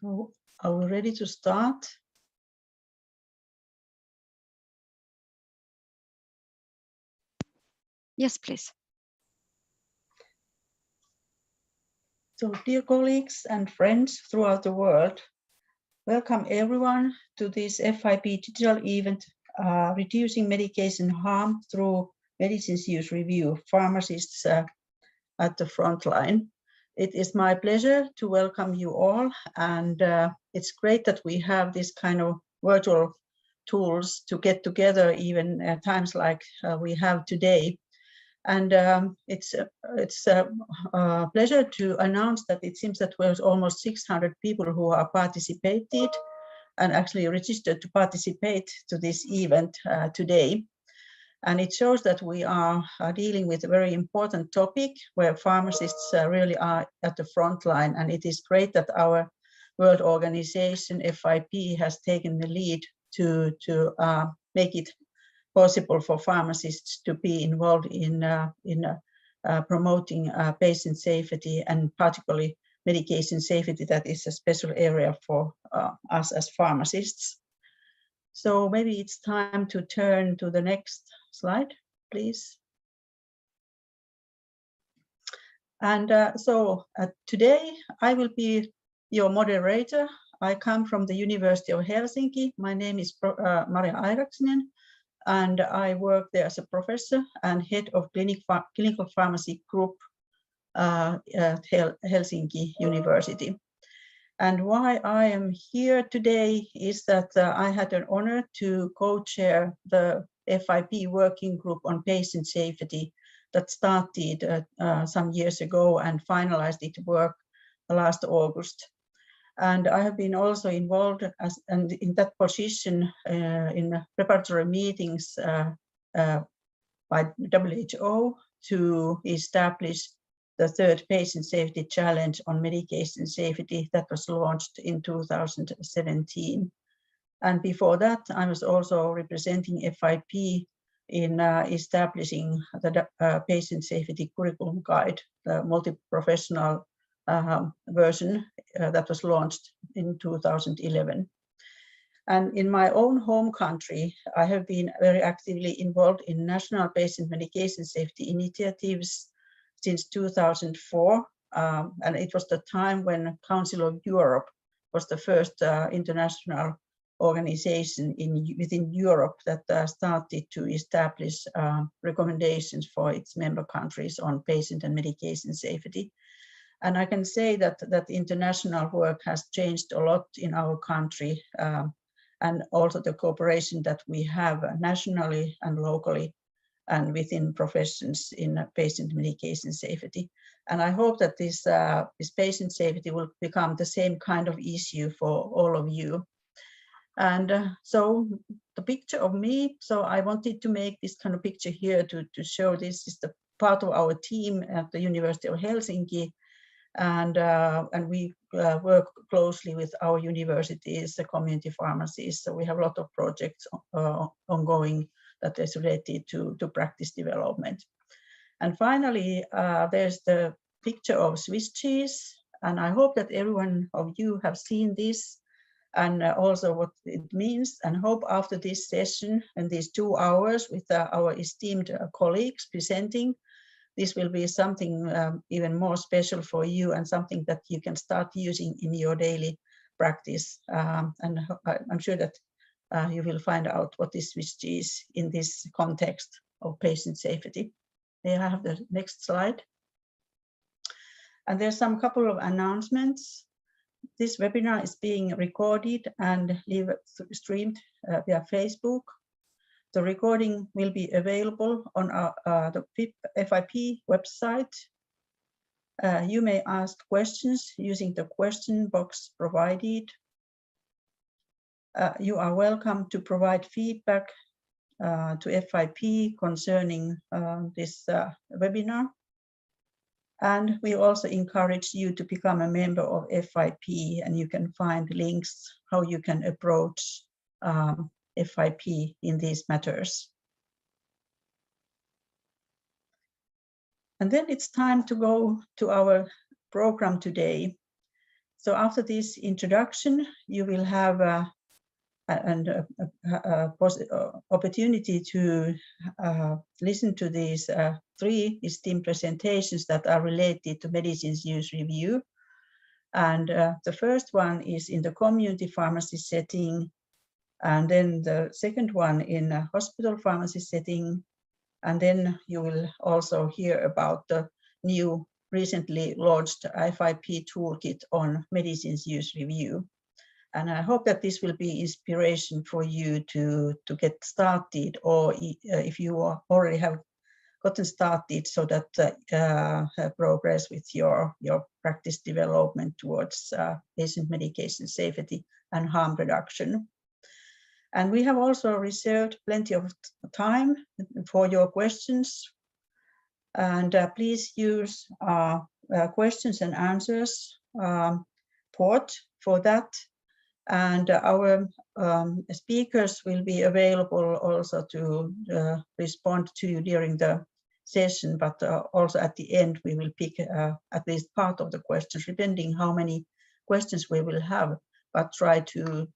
So, are we ready to start? Yes, please. So, dear colleagues and friends throughout the world, welcome everyone to this FIP digital event, Reducing Medication Harm Through Medicines Use Review, Pharmacists at the Frontline. It is my pleasure to welcome you all, and it's great that we have this kind of virtual tools to get together even at times like we have today. And it's a pleasure to announce that it seems that there's almost 600 people who are participated and actually registered to participate to this event today. And it shows that we are dealing with a very important topic where pharmacists really are at the front line. And it is great that our world organization, FIP, has taken the lead to make it possible for pharmacists to be involved in promoting patient safety, and particularly medication safety. That is a special area for us as pharmacists. So maybe it's time to turn to the next slide, please. And today I will be your moderator. I come from the University of Helsinki. My name is Maria Airaksinen, and I work there as a professor and head of clinical pharmacy group at Helsinki University. And why I am here today is that I had an honor to co-chair the FIP working group on patient safety that started some years ago and finalized its work last August. And I have been also involved in that position in preparatory meetings by WHO to establish the third patient safety challenge on medication safety that was launched in 2017. And before that, I was also representing FIP in establishing the patient safety curriculum guide, the multi-professional version that was launched in 2011. And in my own home country, I have been very actively involved in national patient medication safety initiatives since 2004. And it was the time when Council of Europe was the first international organization within Europe that started to establish recommendations for its member countries on patient and medication safety. And I can say that international work has changed a lot in our country, and also the cooperation that we have nationally and locally and within professions in patient medication safety. And I hope that this patient safety will become the same kind of issue for all of you. And so the picture of me, so I wanted to make this kind of picture here to show this is the part of our team at the University of Helsinki. And we work closely with our universities, the community pharmacies. So we have a lot of projects ongoing that is related to practice development. And finally, there's the picture of Swiss cheese. And I hope that every one of you have seen this and also what it means, and hope after this session and these 2 hours with our esteemed colleagues presenting, this will be something even more special for you and something that you can start using in your daily practice. And I'm sure that you will find out what is Swiss cheese in this context of patient safety. May I have the next slide? And there's some couple of announcements. This webinar is being recorded and live streamed via Facebook. The recording will be available on the FIP website. You may ask questions using the question box provided. You are welcome to provide feedback to FIP concerning this webinar. And we also encourage you to become a member of FIP, and you can find links how you can approach FIP in these matters. And then it's time to go to our program today. So after this introduction, you will have an opportunity to listen to these 3 distinct presentations that are related to medicines use review. And the first one is in the community pharmacy setting, and then the second one in a hospital pharmacy setting. And then you will also hear about the new recently launched FIP toolkit on medicines use review. And I hope that this will be inspiration for you to get started, or if you already have gotten started, so that progress with your practice development towards patient medication safety and harm reduction. And we have also reserved plenty of time for your questions. And please use questions and answers port for that. And our speakers will be available also to respond to you during the session, but also at the end we will pick at least part of the questions, depending how many questions we will have, but try to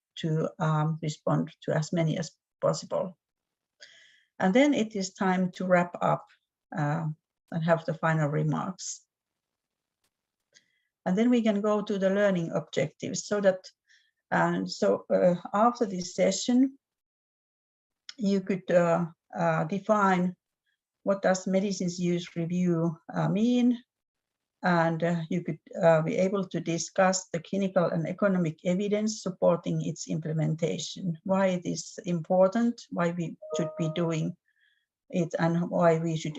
respond to as many as possible. And then it is time to wrap up and have the final remarks. And then we can go to the learning objectives, so that after this session, you could define what does medicines use review mean, and you could be able to discuss the clinical and economic evidence supporting its implementation, why it is important, why we should be doing it, and why we should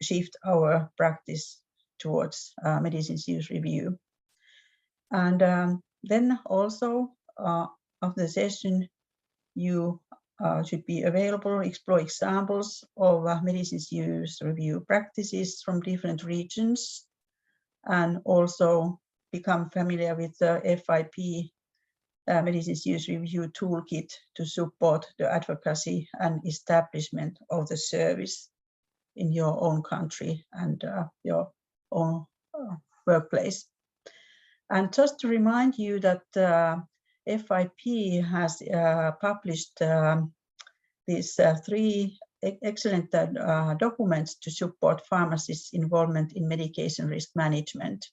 shift our practice towards medicines use review. And then also of the session, you should be available, explore examples of medicines use review practices from different regions, and also become familiar with the FIP medicines use review toolkit to support the advocacy and establishment of the service in your own country and your own workplace. And just to remind you that FIP has published these 3 excellent documents to support pharmacists' involvement in medication risk management.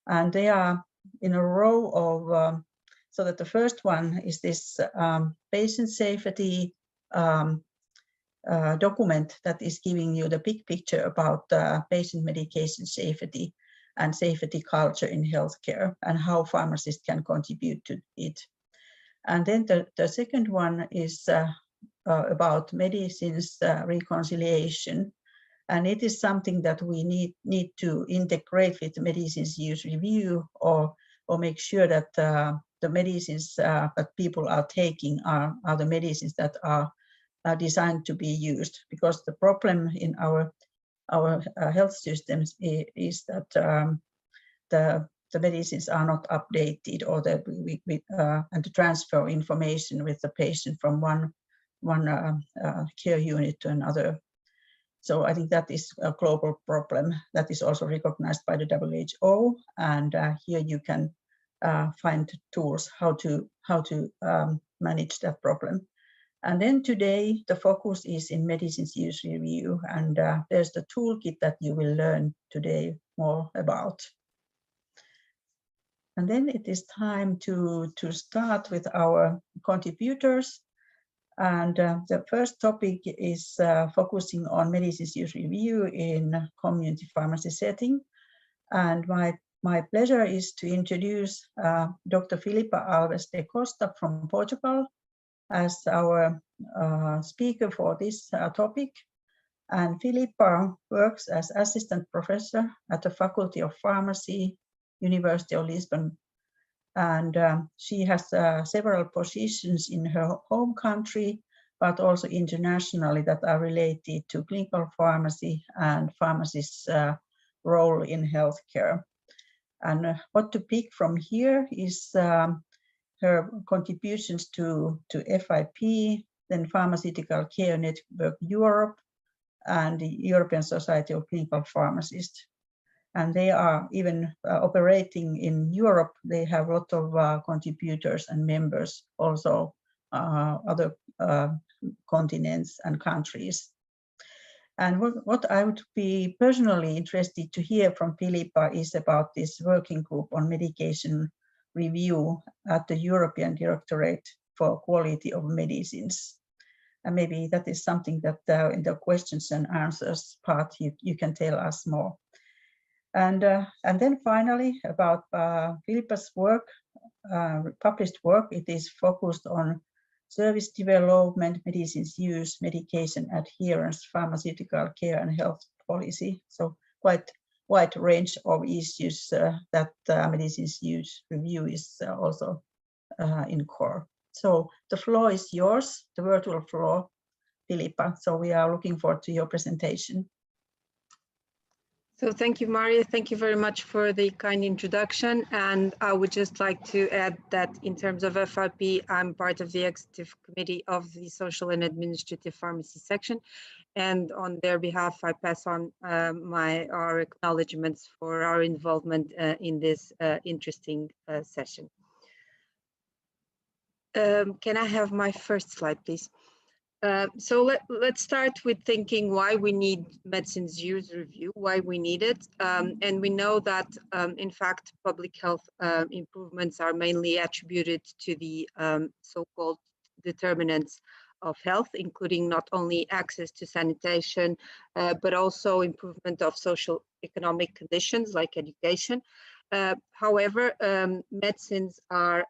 And they are in a row of, so that the first one is this patient safety document that is giving you the big picture about patient medication safety and safety culture in healthcare, and how pharmacists can contribute to it. And then the second one is about medicines reconciliation, and it is something that we need to integrate with medicines use review, or make sure that the medicines that people are taking are the medicines that are designed to be used. Because the problem in our health systems is that the medicines are not updated, or that and to transfer information with the patient from one care unit to another. So I think that is a global problem that is also recognized by the WHO, and here you can find tools how to manage that problem. And then today the focus is in medicines use review, and there's the toolkit that you will learn today more about. And then it is time to start with our contributors. And the first topic is focusing on medicines use review in community pharmacy setting. And my pleasure is to introduce Dr. Filipa Alves de Costa from Portugal as our speaker for this topic. And Filipa works as assistant professor at the Faculty of Pharmacy, University of Lisbon. And she has several positions in her home country, but also internationally, that are related to clinical pharmacy and pharmacists' role in healthcare. And what to pick from here is her contributions to FIP, then Pharmaceutical Care Network Europe, and the European Society of Clinical Pharmacists. and they are even operating in Europe. They have a lot of contributors and members, also other continents and countries. And what I would be personally interested to hear from Philippa is about this working group on medication review at the European Directorate for Quality of Medicines. And maybe that is something that in the questions and answers part you can tell us more. And then finally about Philippa's work, published work. It is focused on service development, medicines use, medication adherence, pharmaceutical care and health policy. So quite wide range of issues that medicines use review is also in core. So the floor is yours, the virtual floor, Philippa. So we are looking forward to your presentation. So thank you, Maria. Thank you very much for the kind introduction. And I would just like to add that in terms of FIP, I'm part of the executive committee of the social and administrative pharmacy section. And on their behalf, I pass on our acknowledgements for our involvement in this interesting session. Can I have my first slide, please? So let's start with thinking why we need medicines use review, why we need it. And we know that, in fact, public health improvements are mainly attributed to the so-called determinants of health, including not only access to sanitation, but also improvement of social economic conditions like education. However, medicines are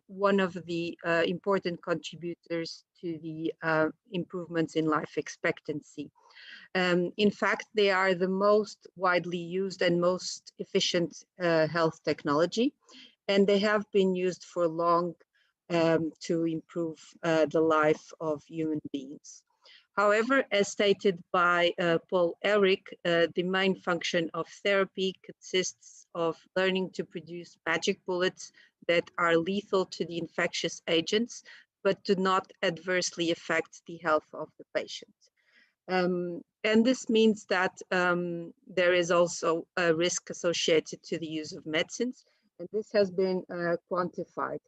one of the important contributors to the improvements in life expectancy. In fact, they are the most widely used and most efficient health technology, and they have been used for long to improve the life of human beings. However, as stated by Paul Ehrlich, the main function of therapy consists of learning to produce magic bullets that are lethal to the infectious agents, but do not adversely affect the health of the patient. And this means that there is also a risk associated to the use of medicines, and this has been quantified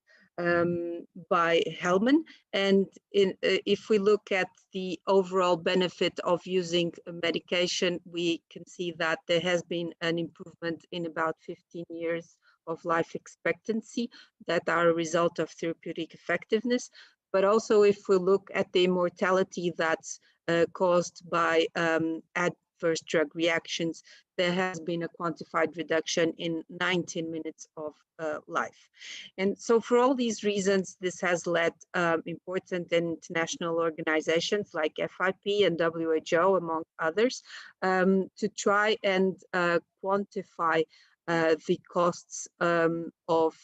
by Hellman. And if we look at the overall benefit of using a medication, we can see that there has been an improvement in about 15 years of life expectancy that are a result of therapeutic effectiveness. But also if we look at the mortality that's caused by adverse drug reactions, there has been a quantified reduction in 19 minutes of life. And so for all these reasons, this has led important international organizations like FIP and WHO, among others, to try and quantify the costs of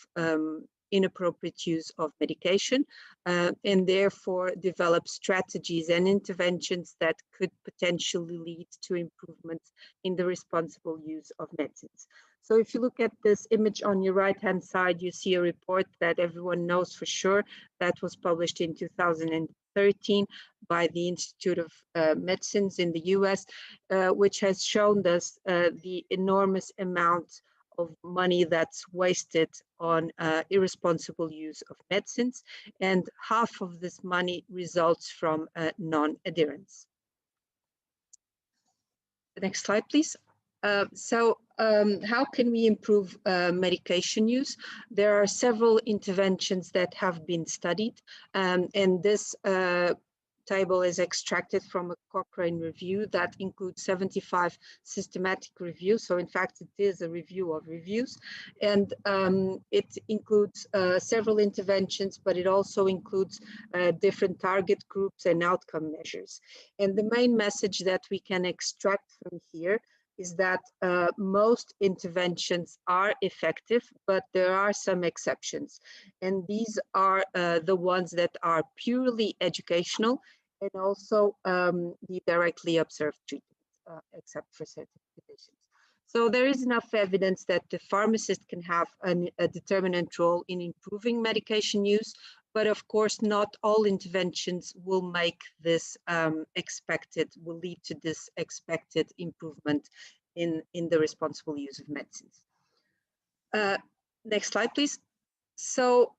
inappropriate use of medication, and therefore develop strategies and interventions that could potentially lead to improvements in the responsible use of medicines. So if you look at this image on your right-hand side, you see a report that everyone knows for sure that was published in 2013 by the Institute of Medicines in the US, which has shown us the enormous amount of money that's wasted on irresponsible use of medicines, and half of this money results from non-adherence. The next slide, please. How can we improve medication use? There are several interventions that have been studied, and this table is extracted from a Cochrane review that includes 75 systematic reviews. So in fact, it is a review of reviews, and it includes several interventions, but it also includes different target groups and outcome measures. And the main message that we can extract from here is that most interventions are effective, but there are some exceptions. And these are the ones that are purely educational and also the directly observed treatment, except for certain conditions. So there is enough evidence that the pharmacist can have a determinant role in improving medication use, but of course not all interventions will make this will lead to this expected improvement in the responsible use of medicines. Next slide, please. So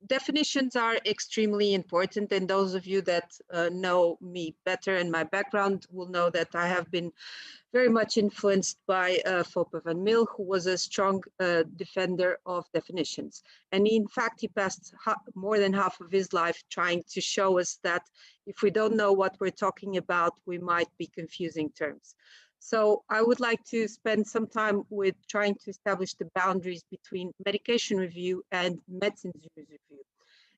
definitions are extremely important, and those of you that know me better and my background will know that I have been very much influenced by Foppe van Mil, who was a strong defender of definitions. And in fact, he passed more than half of his life trying to show us that if we don't know what we're talking about, we might be confusing terms. So I would like to spend some time with trying to establish the boundaries between medication review and medicines use review.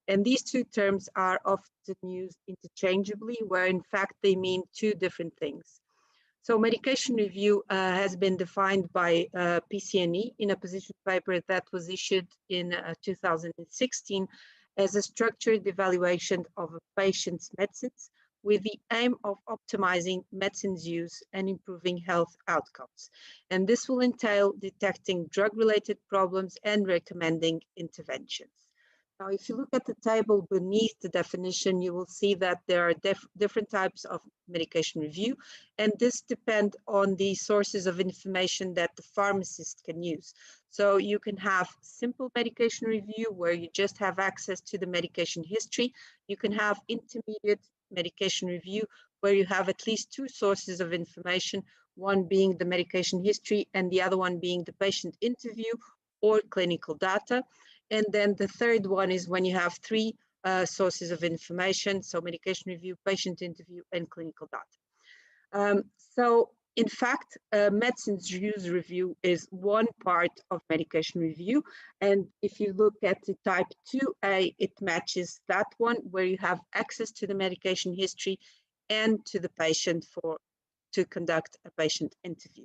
And these two terms are often used interchangeably, where in fact they mean two different things. So medication review has been defined by PCNE in a position paper that was issued in 2016 as a structured evaluation of a patient's medicines with the aim of optimizing medicines use and improving health outcomes. And this will entail detecting drug-related problems and recommending interventions. Now, if you look at the table beneath the definition, you will see that there are different types of medication review, and this depends on the sources of information that the pharmacist can use. So you can have simple medication review where you just have access to the medication history. You can have intermediate medication review where you have at least two sources of information, one being the medication history and the other one being the patient interview or clinical data. And then the third one is when you have three sources of information, so medication review, patient interview, and clinical data. So in fact, medicines use review is one part of medication review. And if you look at the type 2A, it matches that one where you have access to the medication history and to the patient to conduct a patient interview.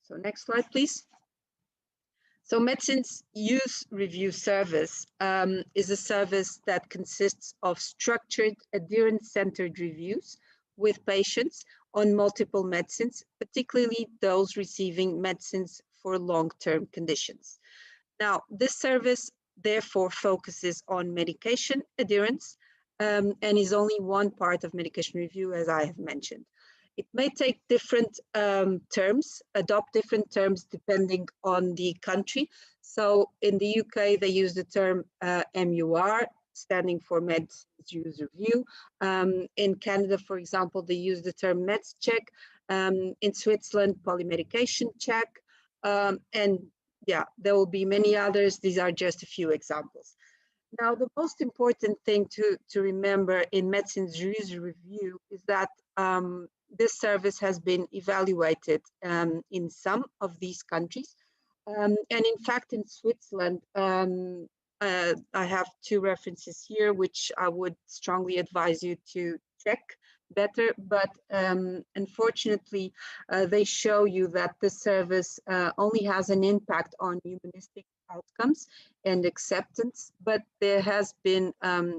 So next slide, please. So medicines use review service is a service that consists of structured adherence-centered reviews with patients on multiple medicines, particularly those receiving medicines for long-term conditions. Now, this service therefore focuses on medication adherence and is only one part of medication review, as I have mentioned. It may take different terms, adopt different terms depending on the country. So in the UK, they use the term MUR, standing for Medicines Use Review. In Canada, for example, they use the term Meds Check. In Switzerland, Polymedication Check. And yeah, there will be many others. These are just a few examples. Now, the most important thing to remember in Medicines Use Review is that this service has been evaluated in some of these countries. And in fact, in Switzerland, I have two references here, which I would strongly advise you to check better. But unfortunately, they show you that the service only has an impact on humanistic outcomes and acceptance, but there has been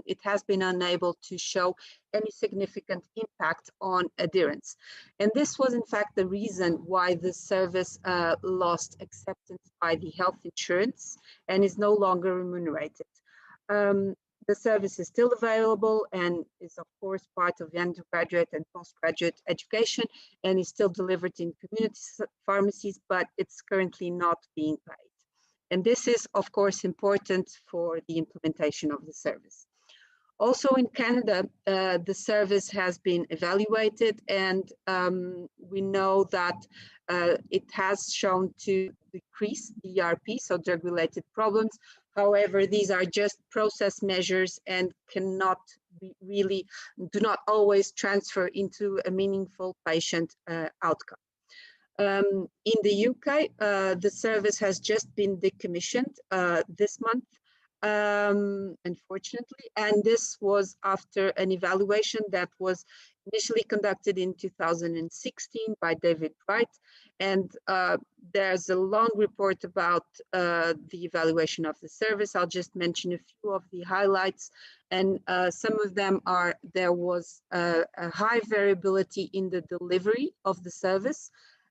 it has been unable to show any significant impact on adherence. And this was in fact the reason why the service lost acceptance by the health insurance and is no longer remunerated. The service is still available and is of course part of the undergraduate and postgraduate education and is still delivered in community pharmacies, but it's currently not being paid. And this is, of course, important for the implementation of the service. Also in Canada, the service has been evaluated and we know that it has shown to decrease DRP, so drug-related problems. However, these are just process measures and cannot be really, do not always transfer into a meaningful patient outcome. In the UK, the service has just been decommissioned this month, unfortunately, and this was after an evaluation that was initially conducted in 2016 by David Wright, and there's a long report about the evaluation of the service. I'll just mention a few of the highlights, and some of them are there was a high variability in the delivery of the service.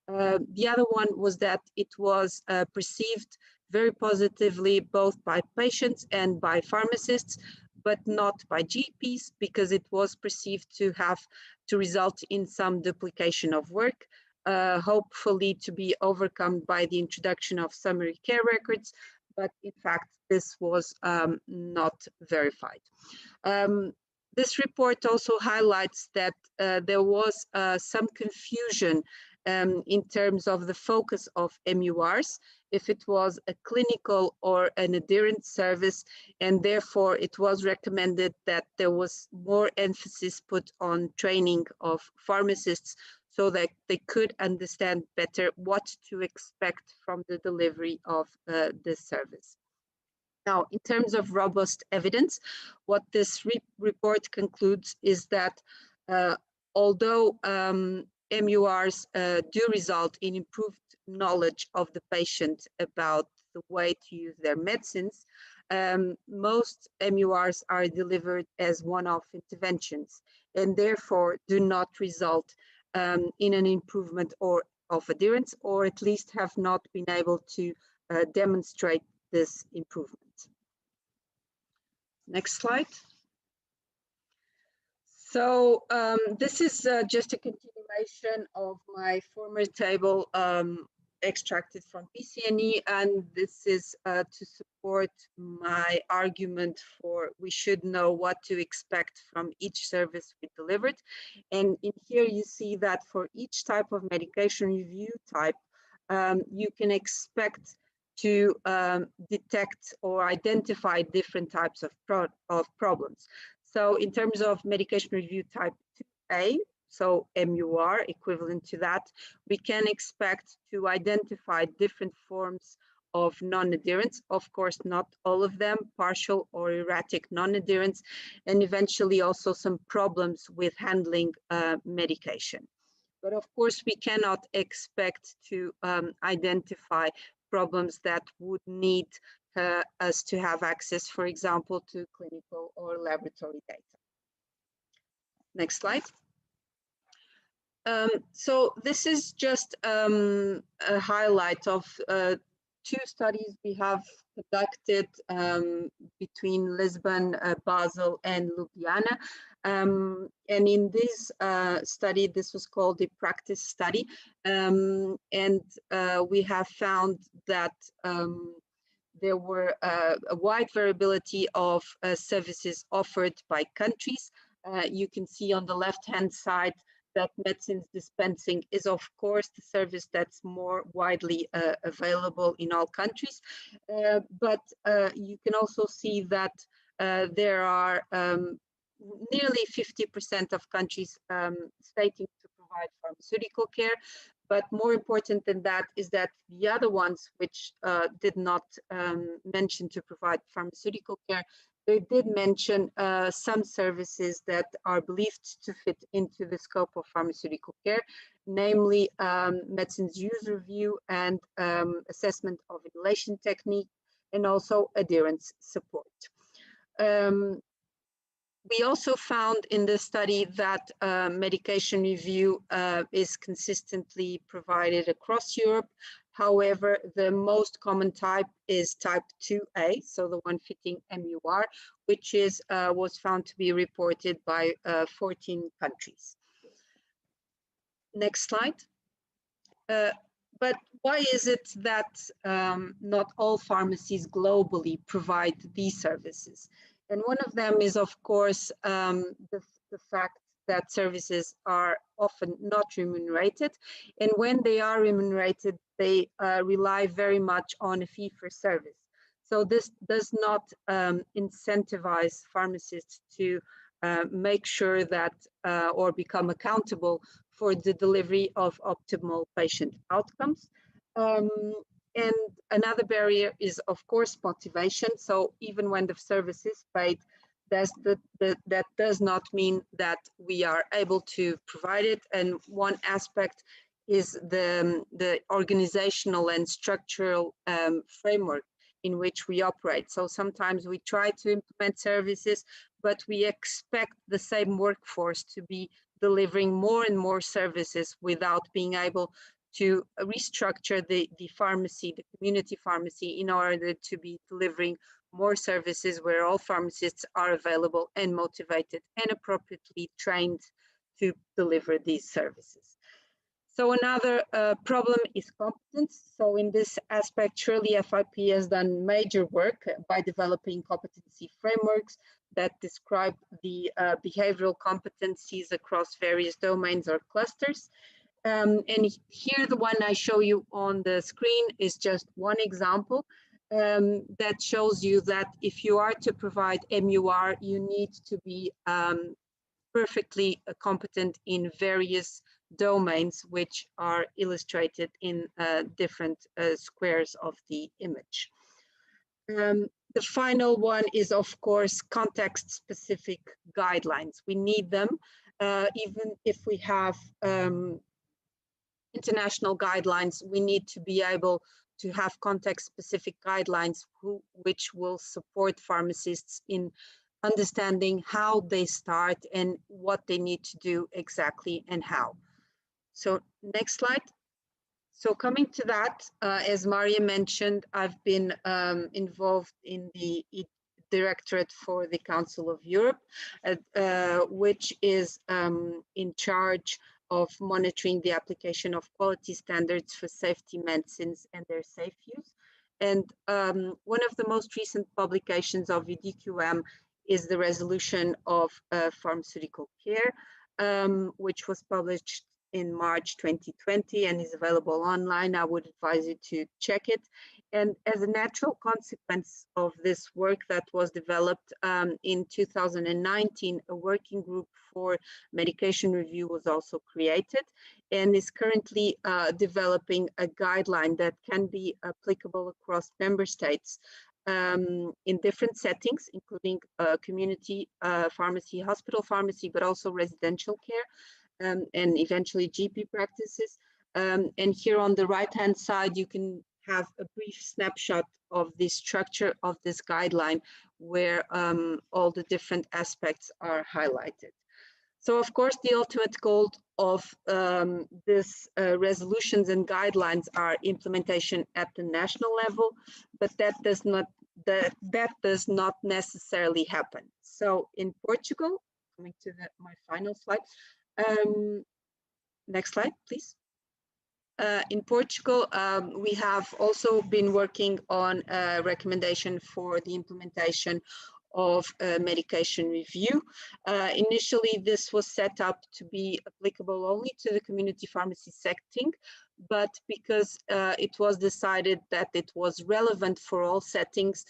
The other one was that it was perceived very positively both by patients and by pharmacists, but not by GPs because it was perceived to have to result in some duplication of work. hopefully to be overcome by the introduction of summary care records, but in fact, this was not verified. This report also highlights that there was some confusion in terms of the focus of MURs, if it was a clinical or an adherent service, and therefore it was recommended that there was more emphasis put on training of pharmacists so that they could understand better what to expect from the delivery of this service. Now, in terms of robust evidence, what this report concludes is that although MURs do result in improved knowledge of the patient about the way to use their medicines, most MURs are delivered as one-off interventions and therefore do not result in an improvement of adherence, or at least have not been able to demonstrate this improvement. Next slide. So this is just a continuation of my former table extracted from PCNE, and this is to support my argument for we should know what to expect from each service we delivered. And in here you see that for each type of medication review type, you can expect to detect or identify different types of problems. So in terms of medication review type 2A, so MUR, equivalent to that, we can expect to identify different forms of non-adherence, of course, not all of them, partial or erratic non-adherence, and eventually also some problems with handling medication. But of course, we cannot expect to identify problems that would need us to have access, for example, to clinical or laboratory data. Next slide. So this is just a highlight of two studies we have conducted between Lisbon, Basel, and Ljubljana. And in this study, this was called the practice study. And we have found that there were a wide variability of services offered by countries. You can see on the left-hand side that medicines dispensing is, of course, the service that's more widely available in all countries. But you can also see that there are nearly 50% of countries stating to provide pharmaceutical care. But more important than that is that the other ones which did not mention to provide pharmaceutical care, they did mention some services that are believed to fit into the scope of pharmaceutical care, namely medicines use review and assessment of inhalation technique, and also adherence support. We also found in this study that medication review is consistently provided across Europe. However, the most common type is type 2A, so the one fitting MUR, which was found to be reported by 14 countries. Next slide. But why is it that not all pharmacies globally provide these services? And one of them is, of course, the fact that services are often not remunerated. And when they are remunerated, they rely very much on a fee for service. So this does not incentivize pharmacists to make sure that or become accountable for the delivery of optimal patient outcomes. And another barrier is, of course, motivation. So even when the service is paid, that does not mean that we are able to provide it. And one aspect is the organizational and structural framework in which we operate. So sometimes we try to implement services, but we expect the same workforce to be delivering more and more services without being able to restructure the pharmacy, the community pharmacy, in order to be delivering more services where all pharmacists are available and motivated and appropriately trained to deliver these services. So another problem is competence. So in this aspect, surely FIP has done major work by developing competency frameworks that describe the behavioral competencies across various domains or clusters. And here, the one I show you on the screen is just one example that shows you that if you are to provide MUR, you need to be perfectly competent in various domains, which are illustrated in different squares of the image. The final one is, of course, context-specific guidelines. We need them, even if we have international guidelines, we need to be able to have context-specific guidelines which will support pharmacists in understanding how they start and what they need to do exactly and how. So next slide. So coming to that, as Maria mentioned, I've been involved in the Directorate for the Council of Europe, which is in charge of monitoring the application of quality standards for safety medicines and their safe use. And one of the most recent publications of EDQM is the resolution of pharmaceutical care, which was published in March 2020 and is available online. I would advise you to check it. And as a natural consequence of this work that was developed in 2019, a working group for medication review was also created and is currently developing a guideline that can be applicable across member states in different settings, including community pharmacy, hospital pharmacy, but also residential care and eventually GP practices. And here on the right-hand side, you can have a brief snapshot of the structure of this guideline where all the different aspects are highlighted. So of course, the ultimate goal of this resolutions and guidelines are implementation at the national level, but that does not necessarily happen. So in Portugal, coming to my final slide, next slide, please. In Portugal, we have also been working on a recommendation for the implementation of medication review. Initially, this was set up to be applicable only to the community pharmacy setting, but because it was decided that it was relevant for all settings,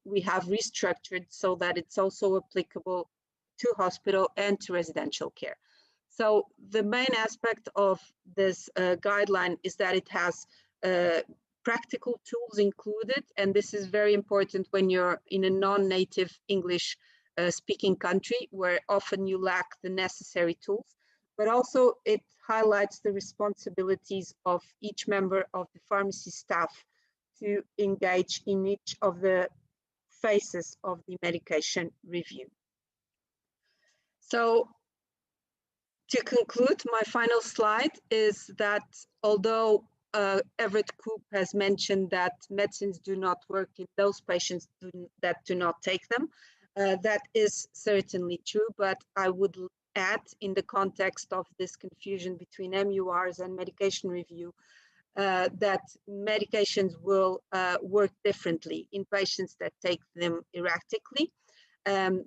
we have restructured so that it's also applicable to hospital and to residential care. So the main aspect of this guideline is that it has practical tools included, and this is very important when you're in a non-native English speaking country where often you lack the necessary tools, but also it highlights the responsibilities of each member of the pharmacy staff to engage in each of the phases of the medication review. So to conclude, my final slide is that although Everett Koop has mentioned that medicines do not work in those patients that do not take them, that is certainly true, but I would add, in the context of this confusion between MURs and medication review, that medications will work differently in patients that take them erratically.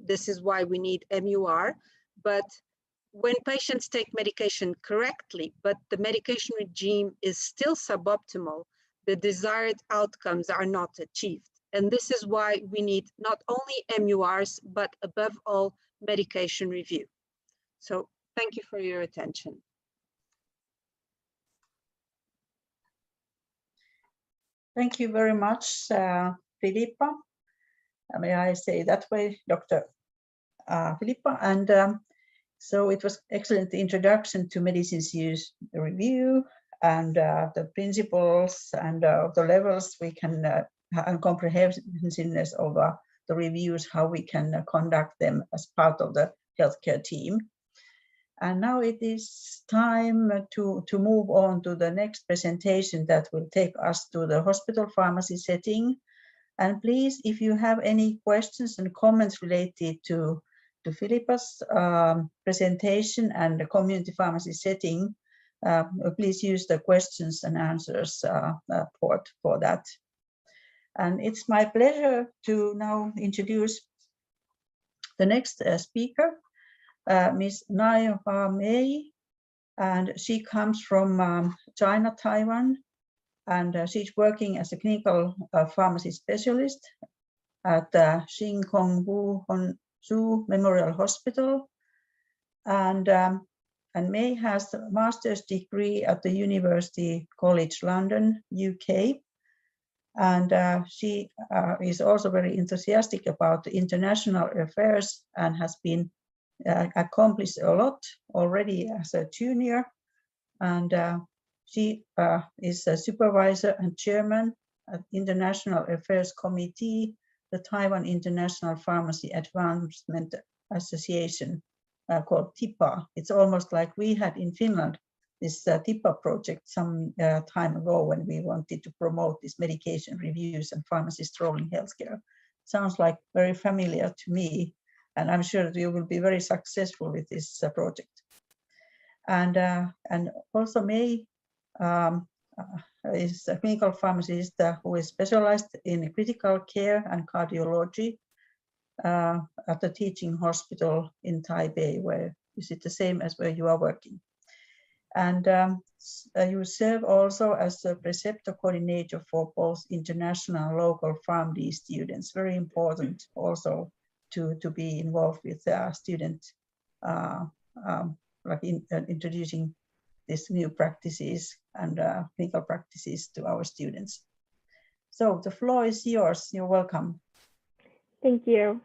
This is why we need MUR, but when patients take medication correctly, but the medication regime is still suboptimal, the desired outcomes are not achieved. And this is why we need not only MURs, but above all, medication review. So thank you for your attention. Thank you very much, Filippa. May I say that way, Dr. Filippa? And so it was excellent introduction to medicines use review and the principles and the levels we can and comprehensiveness of the reviews, how we can conduct them as part of the healthcare team. And now it is time to move on to the next presentation that will take us to the hospital pharmacy setting. And please, if you have any questions and comments related to Filippa's presentation and the community pharmacy setting, please use the questions and answers port for that. And it's my pleasure to now introduce the next speaker, Ms. Nai-Hua Mei, and she comes from China, Taiwan, and she's working as a clinical pharmacy specialist at Shin Kong Wu Hon Su Memorial Hospital, and May has a master's degree at the University College London, UK, and she is also very enthusiastic about international affairs and has been accomplished a lot already as a junior, and she is a supervisor and chairman at International Affairs Committee, the Taiwan International Pharmacy Advancement Association, called TIPA. It's almost like we had in Finland this TIPA project some time ago when we wanted to promote this medication reviews and pharmacist role in healthcare. Sounds like very familiar to me, and I'm sure that you will be very successful with this project. And also May is a clinical pharmacist who is specialized in critical care and cardiology at the teaching hospital in Taipei, where is it the same as where you are working. And you serve also as a preceptor coordinator for both international and local PharmD students. Very important also to be involved with students, like introducing these new practices and clinical practices to our students. So the floor is yours. You're welcome. Thank you.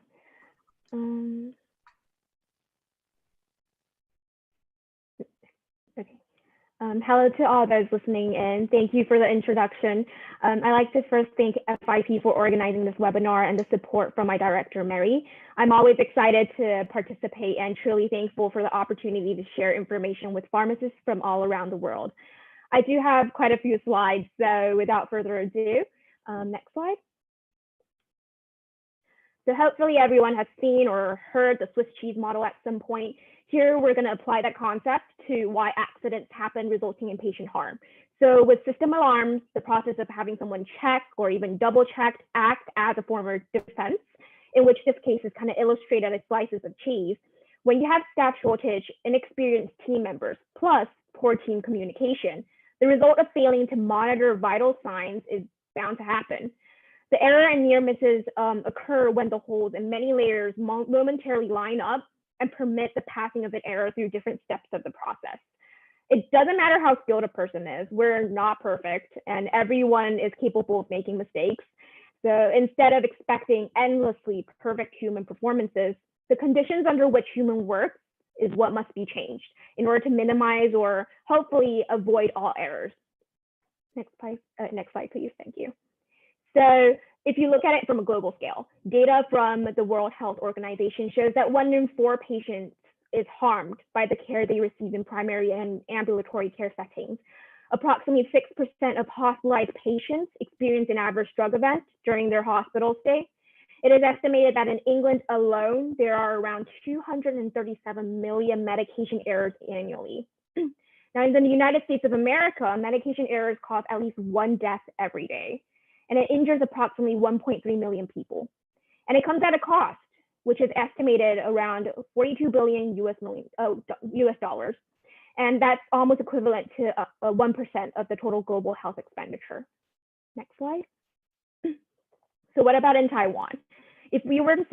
Okay. Hello to all those listening in. Thank you for the introduction. I'd like to first thank FIP for organizing this webinar and the support from my director, Mary. I'm always excited to participate and truly thankful for the opportunity to share information with pharmacists from all around the world. I do have quite a few slides, so without further ado, next slide. So hopefully everyone has seen or heard the Swiss cheese model at some point. Here, we're going to apply that concept to why accidents happen, resulting in patient harm. So with system alarms, the process of having someone check or even double checked act as a form of defense, in which this case is kind of illustrated as slices of cheese. When you have staff shortage, inexperienced team members, plus poor team communication, the result of failing to monitor vital signs is bound to happen. The error and near misses occur when the holes in many layers momentarily line up and permit the passing of an error through different steps of the process. It doesn't matter how skilled a person is, we're not perfect, and everyone is capable of making mistakes. So instead of expecting endlessly perfect human performances, the conditions under which human work is what must be changed in order to minimize or hopefully avoid all errors. Next slide, please. Thank you. So if you look at it from a global scale, data from the World Health Organization shows that 1 in 4 patients is harmed by the care they receive in primary and ambulatory care settings. Approximately 6% of hospitalized patients experience an adverse drug event during their hospital stay. It is estimated that in England alone, there are around 237 million medication errors annually. Now, in the United States of America, medication errors cause at least 1 death every day, and it injures approximately 1.3 million people. And it comes at a cost, which is estimated around 42 billion US dollars. And that's almost equivalent to 1% of the total global health expenditure. Next slide. So what about in Taiwan? If we were to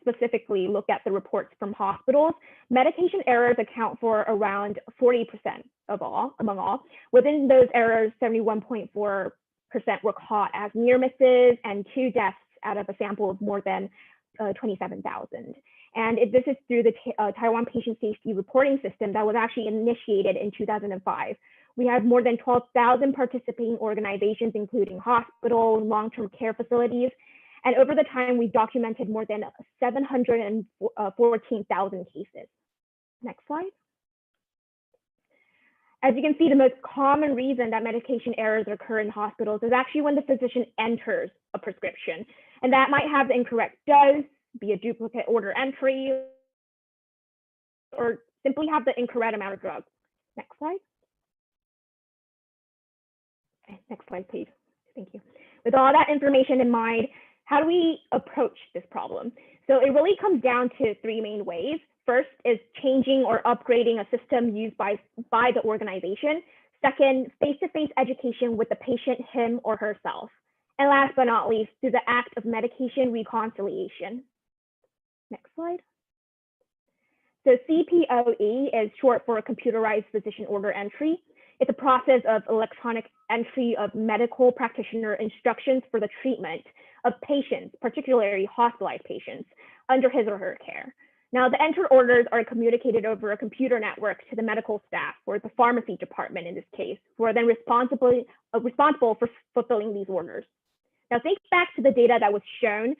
specifically look at the reports from hospitals, medication errors account for around 40% of all, among all. Within those errors, 71.4% were caught as near misses and 2 deaths out of a sample of more than 27,000. And this is through the Taiwan Patient Safety Reporting System that was actually initiated in 2005. We have more than 12,000 participating organizations, including hospital and long-term care facilities. And over the time, we've documented more than 714,000 cases. Next slide. As you can see, the most common reason that medication errors occur in hospitals is actually when the physician enters a prescription. And that might have the incorrect dose, be a duplicate order entry, or simply have the incorrect amount of drug. Next slide. Next slide, please. Thank you. With all that information in mind, how do we approach this problem? So it really comes down to three main ways. First is changing or upgrading a system used by the organization. Second, face-to-face education with the patient, him or herself. And last but not least, through the act of medication reconciliation. Next slide. So CPOE is short for computerized physician order entry. It's a process of electronic entry of medical practitioner instructions for the treatment of patients, particularly hospitalized patients, under his or her care. Now, the entered orders are communicated over a computer network to the medical staff, or the pharmacy department in this case, who are then responsible for fulfilling these orders. Now, think back to the data that was shown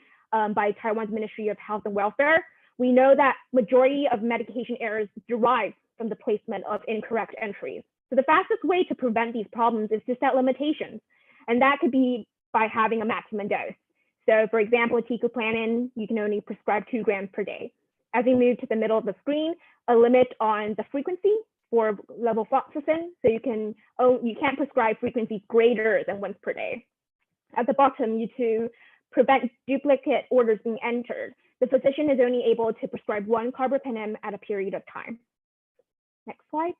by Taiwan's Ministry of Health and Welfare. We know that majority of medication errors derive from the placement of incorrect entries. So the fastest way to prevent these problems is to set limitations, and that could be by having a maximum dose. So for example, teicoplanin, you can only prescribe 2 grams per day. As we move to the middle of the screen, a limit on the frequency for levofloxacin, so you can't prescribe frequencies greater than once per day. At the bottom, to prevent duplicate orders being entered, the physician is only able to prescribe 1 carbapenem at a period of time. Next slide.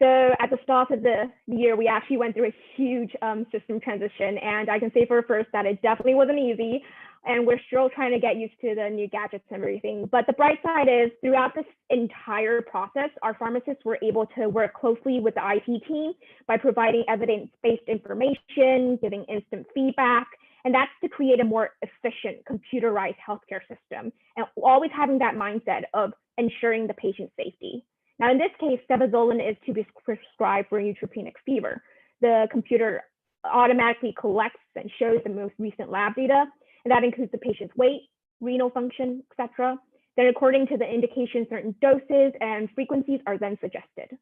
So at the start of the year, we actually went through a huge system transition, and I can say for first that it definitely wasn't easy, and we're still trying to get used to the new gadgets and everything. But the bright side is throughout this entire process, our pharmacists were able to work closely with the IT team by providing evidence-based information, giving instant feedback, and that's to create a more efficient computerized healthcare system, and always having that mindset of ensuring the patient's safety. Now, in this case, cefazoline is to be prescribed for neutropenic fever. The computer automatically collects and shows the most recent lab data, and that includes the patient's weight, renal function, etc. Then according to the indication, certain doses and frequencies are then suggested.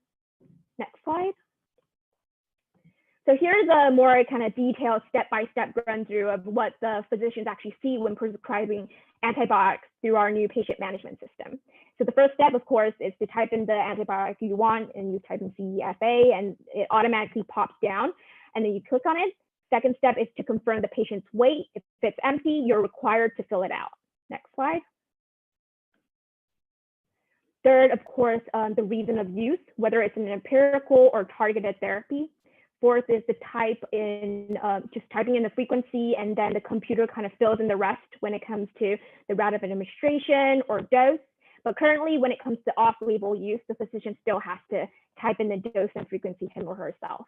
Next slide. So here's a more kind of detailed step-by-step run through of what the physicians actually see when prescribing antibiotics through our new patient management system. So the first step, of course, is to type in the antibiotic you want, and you type in CEFA, and it automatically pops down, and then you click on it. Second step is to confirm the patient's weight. If it's empty, you're required to fill it out. Next slide. Third, of course, the reason of use, whether it's an empirical or targeted therapy. Fourth is the type in, just typing in the frequency, and then the computer kind of fills in the rest when it comes to the route of administration or dose. But currently, when it comes to off-label use, the physician still has to type in the dose and frequency him or herself.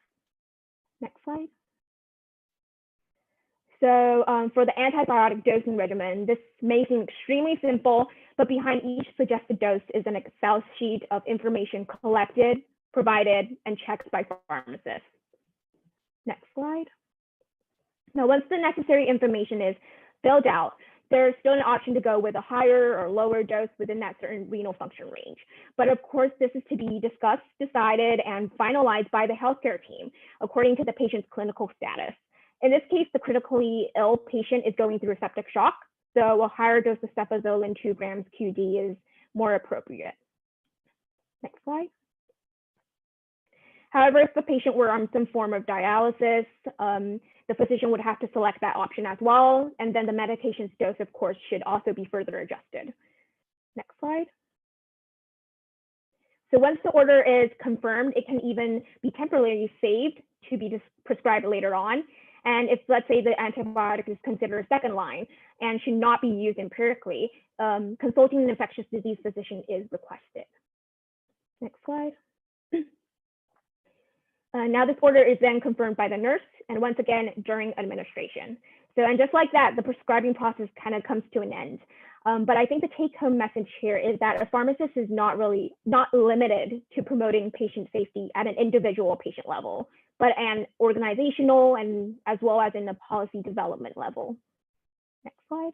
Next slide. So for the antibiotic dosing regimen, this may seem extremely simple, but behind each suggested dose is an Excel sheet of information collected, provided, and checked by pharmacists. Next slide. Now, once the necessary information is filled out, there's still an option to go with a higher or lower dose within that certain renal function range. But of course, this is to be discussed, decided, and finalized by the healthcare team according to the patient's clinical status. In this case, the critically ill patient is going through a septic shock, so a higher dose of cefazoline 2 grams QD is more appropriate. Next slide. However, if the patient were on some form of dialysis, the physician would have to select that option as well, and then the medication's dose, of course, should also be further adjusted. Next slide. So once the order is confirmed, it can even be temporarily saved to be prescribed later on. And if, let's say, the antibiotic is considered a second line and should not be used empirically, consulting an infectious disease physician is requested. Next slide. Now this order is then confirmed by the nurse, and once again, during administration. So, and just like that, the prescribing process kind of comes to an end. But I think the take-home message here is that a pharmacist is not limited to promoting patient safety at an individual patient level, but an organizational and as well as in the policy development level. Next slide.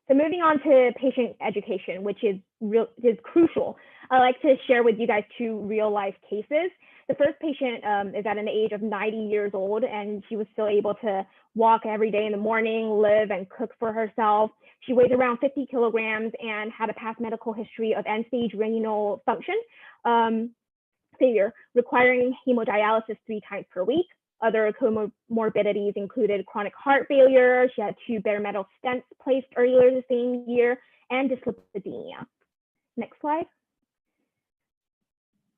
So moving on to patient education, which is crucial. I'd like to share with you guys 2 real-life cases. The first patient is at an age of 90 years old, and she was still able to walk every day in the morning, live and cook for herself. She weighs around 50 kilograms and had a past medical history of end-stage renal function. failure, requiring hemodialysis 3 times per week. Other comorbidities included chronic heart failure. She had 2 bare metal stents placed earlier the same year, and dyslipidemia. Next slide.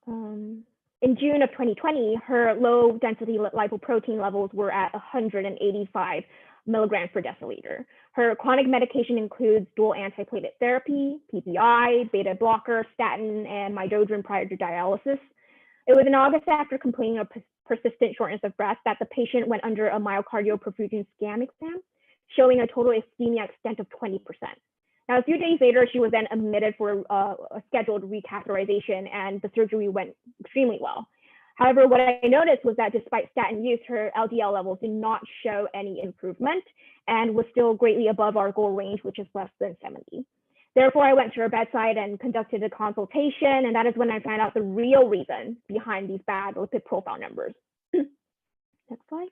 In June of 2020, her low density lipoprotein levels were at 185 milligrams per deciliter. Her chronic medication includes dual antiplatelet therapy, PPI, beta blocker, statin, and midodrine prior to dialysis. It was in August, after completing a persistent shortness of breath, that the patient went under a myocardial perfusion scan exam, showing a total ischemia extent of 20%. Now, a few days later, she was then admitted for a scheduled recatheterization, and the surgery went extremely well. However, what I noticed was that despite statin use, her LDL levels did not show any improvement and was still greatly above our goal range, which is less than 70. Therefore, I went to her bedside and conducted a consultation, and that is when I found out the real reason behind these bad lipid profile numbers. Next slide.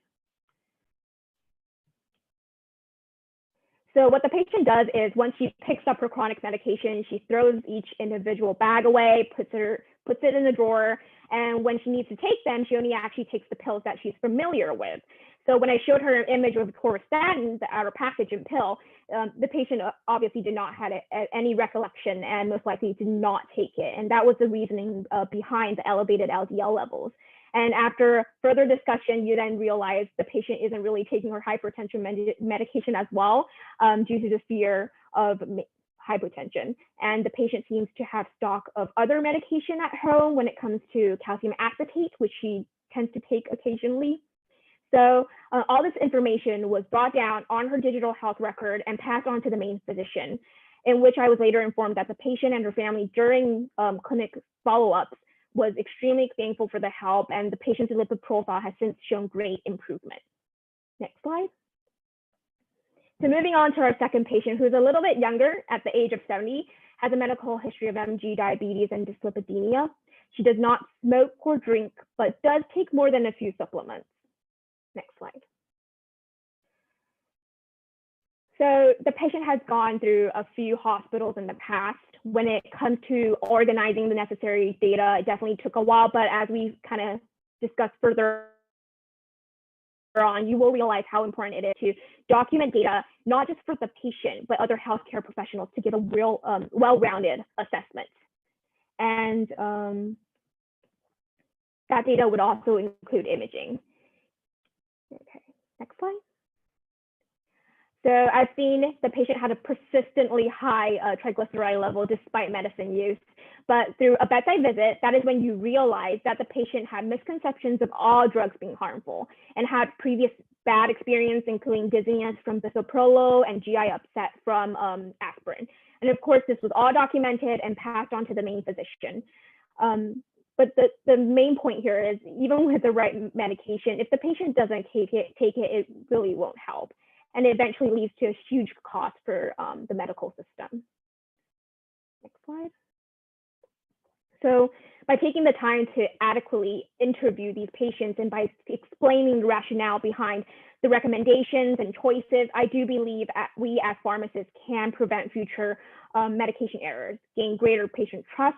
So what the patient does is, once she picks up her chronic medication, she throws each individual bag away, puts it in the drawer, and when she needs to take them, she only actually takes the pills that she's familiar with. So when I showed her an image of torvastatin, the outer package and pill, the patient obviously did not have any recollection and most likely did not take it. And that was the reasoning behind the elevated LDL levels. And after further discussion, you then realize the patient isn't really taking her hypertension medication as well, due to the fear of hypotension. And the patient seems to have stock of other medication at home when it comes to calcium acetate, which she tends to take occasionally. So all this information was brought down on her digital health record and passed on to the main physician, in which I was later informed that the patient and her family during clinic follow-ups was extremely thankful for the help, and the patient's lipid profile has since shown great improvement. Next slide. So moving on to our second patient, who's a little bit younger, at the age of 70, has a medical history of MG, diabetes, and dyslipidemia. She does not smoke or drink, but does take more than a few supplements. Next slide. So the patient has gone through a few hospitals in the past. When it comes to organizing the necessary data, it definitely took a while, but as we kind of discussed further on, you will realize how important it is to document data, not just for the patient, but other healthcare professionals to give a real well-rounded assessment. And that data would also include imaging. Okay, next slide. So as seen, the patient had a persistently high triglyceride level despite medicine use. But through a bedside visit, that is when you realize that the patient had misconceptions of all drugs being harmful and had previous bad experience, including dizziness from bisoprolol and GI upset from aspirin. And of course, this was all documented and passed on to the main physician. But the main point here is, even with the right medication, if the patient doesn't take it, it really won't help. And it eventually leads to a huge cost for the medical system. Next slide. So by taking the time to adequately interview these patients and by explaining the rationale behind the recommendations and choices, I do believe we as pharmacists can prevent future medication errors, gain greater patient trust,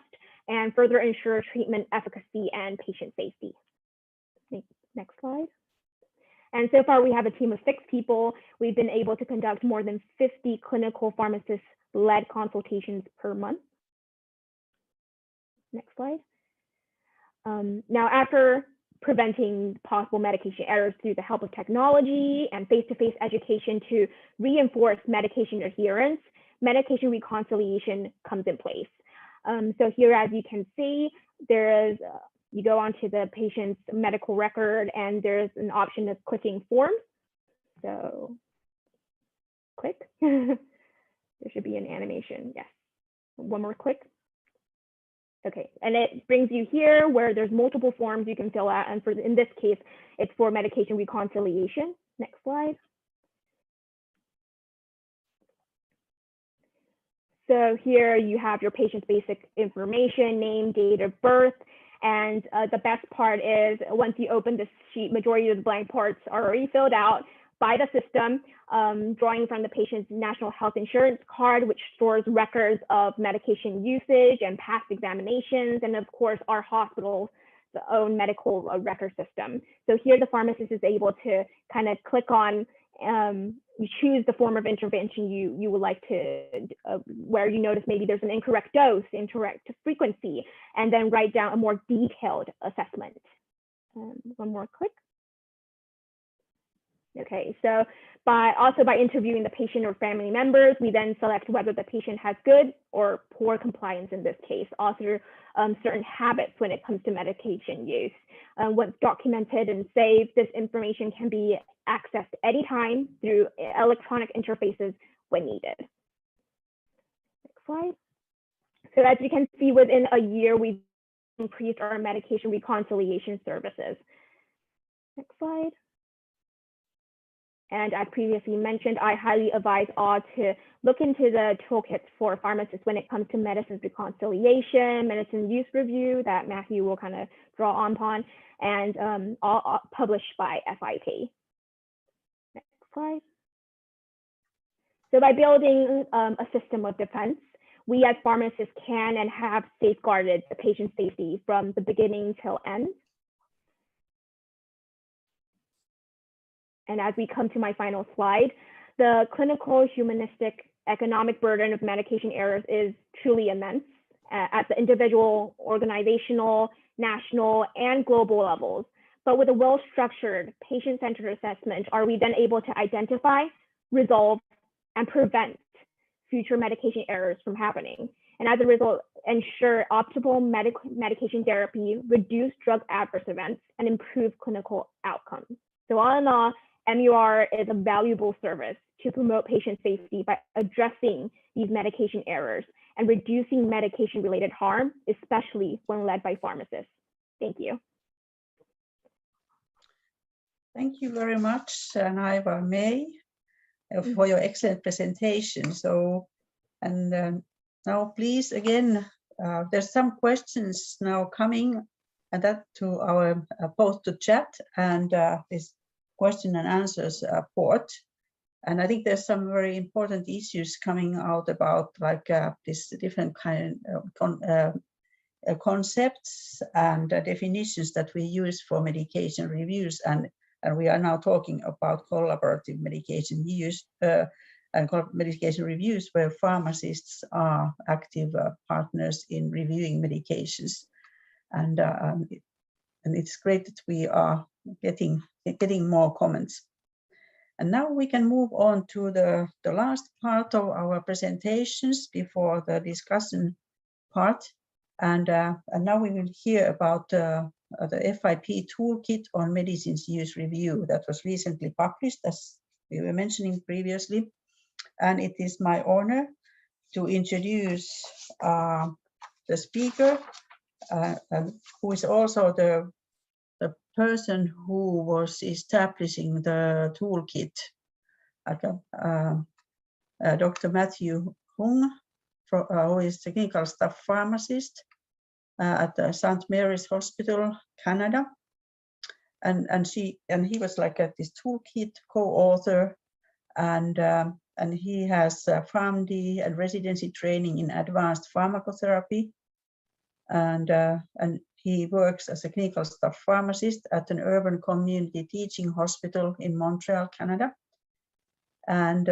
and further ensure treatment efficacy and patient safety. Next slide. And so far, we have a team of 6 people. We've been able to conduct more than 50 clinical pharmacist-led consultations per month. Next slide. Now, after preventing possible medication errors through the help of technology and face-to-face education to reinforce medication adherence, medication reconciliation comes in place. So here, as you can see, there is you go onto the patient's medical record, and there's an option of clicking forms. So click. There should be an animation. Yes. One more click. Okay, and it brings you here where there's multiple forms you can fill out. And in this case, it's for medication reconciliation. Next slide. So here you have your patient's basic information, name, date of birth. And the best part is, once you open this sheet, majority of the blank parts are already filled out by the system, drawing from the patient's national health insurance card, which stores records of medication usage and past examinations, and of course, our hospital own medical record system. So here the pharmacist is able to kind of click on, you choose the form of intervention you would like to, where you notice maybe there's an incorrect dose, incorrect frequency, and then write down a more detailed assessment. One more click. Okay, so by interviewing the patient or family members, we then select whether the patient has good or poor compliance in this case, also certain habits when it comes to medication use. Once documented and saved, this information can be accessed anytime through electronic interfaces when needed. Next slide. So as you can see, within a year, we've increased our medication reconciliation services. Next slide. And as previously mentioned, I highly advise all to look into the toolkits for pharmacists when it comes to medicines reconciliation, medicine use review that Matthew will kind of draw upon, and all published by FIT. Next slide. So by building a system of defense, we as pharmacists can and have safeguarded the patient safety from the beginning till end. And as we come to my final slide, the clinical, humanistic, economic burden of medication errors is truly immense at the individual, organizational, national, and global levels. But with a well-structured, patient-centered assessment, are we then able to identify, resolve, and prevent future medication errors from happening? And as a result, ensure optimal medication therapy, reduce drug adverse events, and improve clinical outcomes. So all in all, MUR is a valuable service to promote patient safety by addressing these medication errors and reducing medication-related harm, especially when led by pharmacists. Thank you. Thank you very much, Naiva May, for your excellent presentation. So, and now please, again, there's some questions now coming, and that to our post to chat and this question and answers port. And I think there's some very important issues coming out about like this different kind of concepts and definitions that we use for medication reviews. And we are now talking about collaborative medication use and medication reviews where pharmacists are active partners in reviewing medications. And it's great that we are getting more comments. And now we can move on to the last part of our presentations before the discussion part. And now we will hear about the FIP toolkit on medicines use review that was recently published, as we were mentioning previously. And it is my honor to introduce the speaker, who is also the person who was establishing the toolkit, Dr. Matthew Hung, who is the clinical staff pharmacist at the St. Mary's Hospital, Canada. And he was like this toolkit co-author, and he has PharmD and residency training in advanced pharmacotherapy, and he works as a clinical staff pharmacist at an urban community teaching hospital in Montreal, Canada. And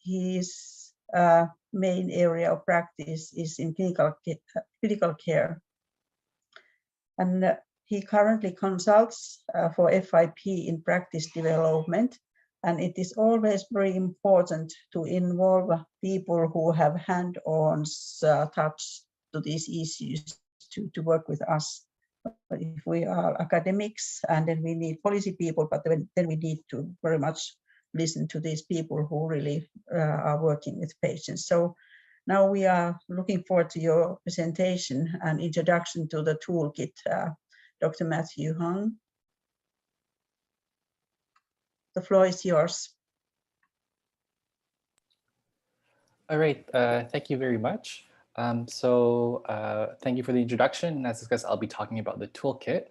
his main area of practice is in critical care. And he currently consults for FIP in practice development. And it is always very important to involve people who have hand-on touch to these issues to work with us. But if we are academics, and then we need policy people, but then we need to very much listen to these people who really are working with patients. So now we are looking forward to your presentation and introduction to the toolkit, Dr. Matthew Hung. The floor is yours. All right, thank you very much. Thank you for the introduction. As discussed, I'll be talking about the toolkit.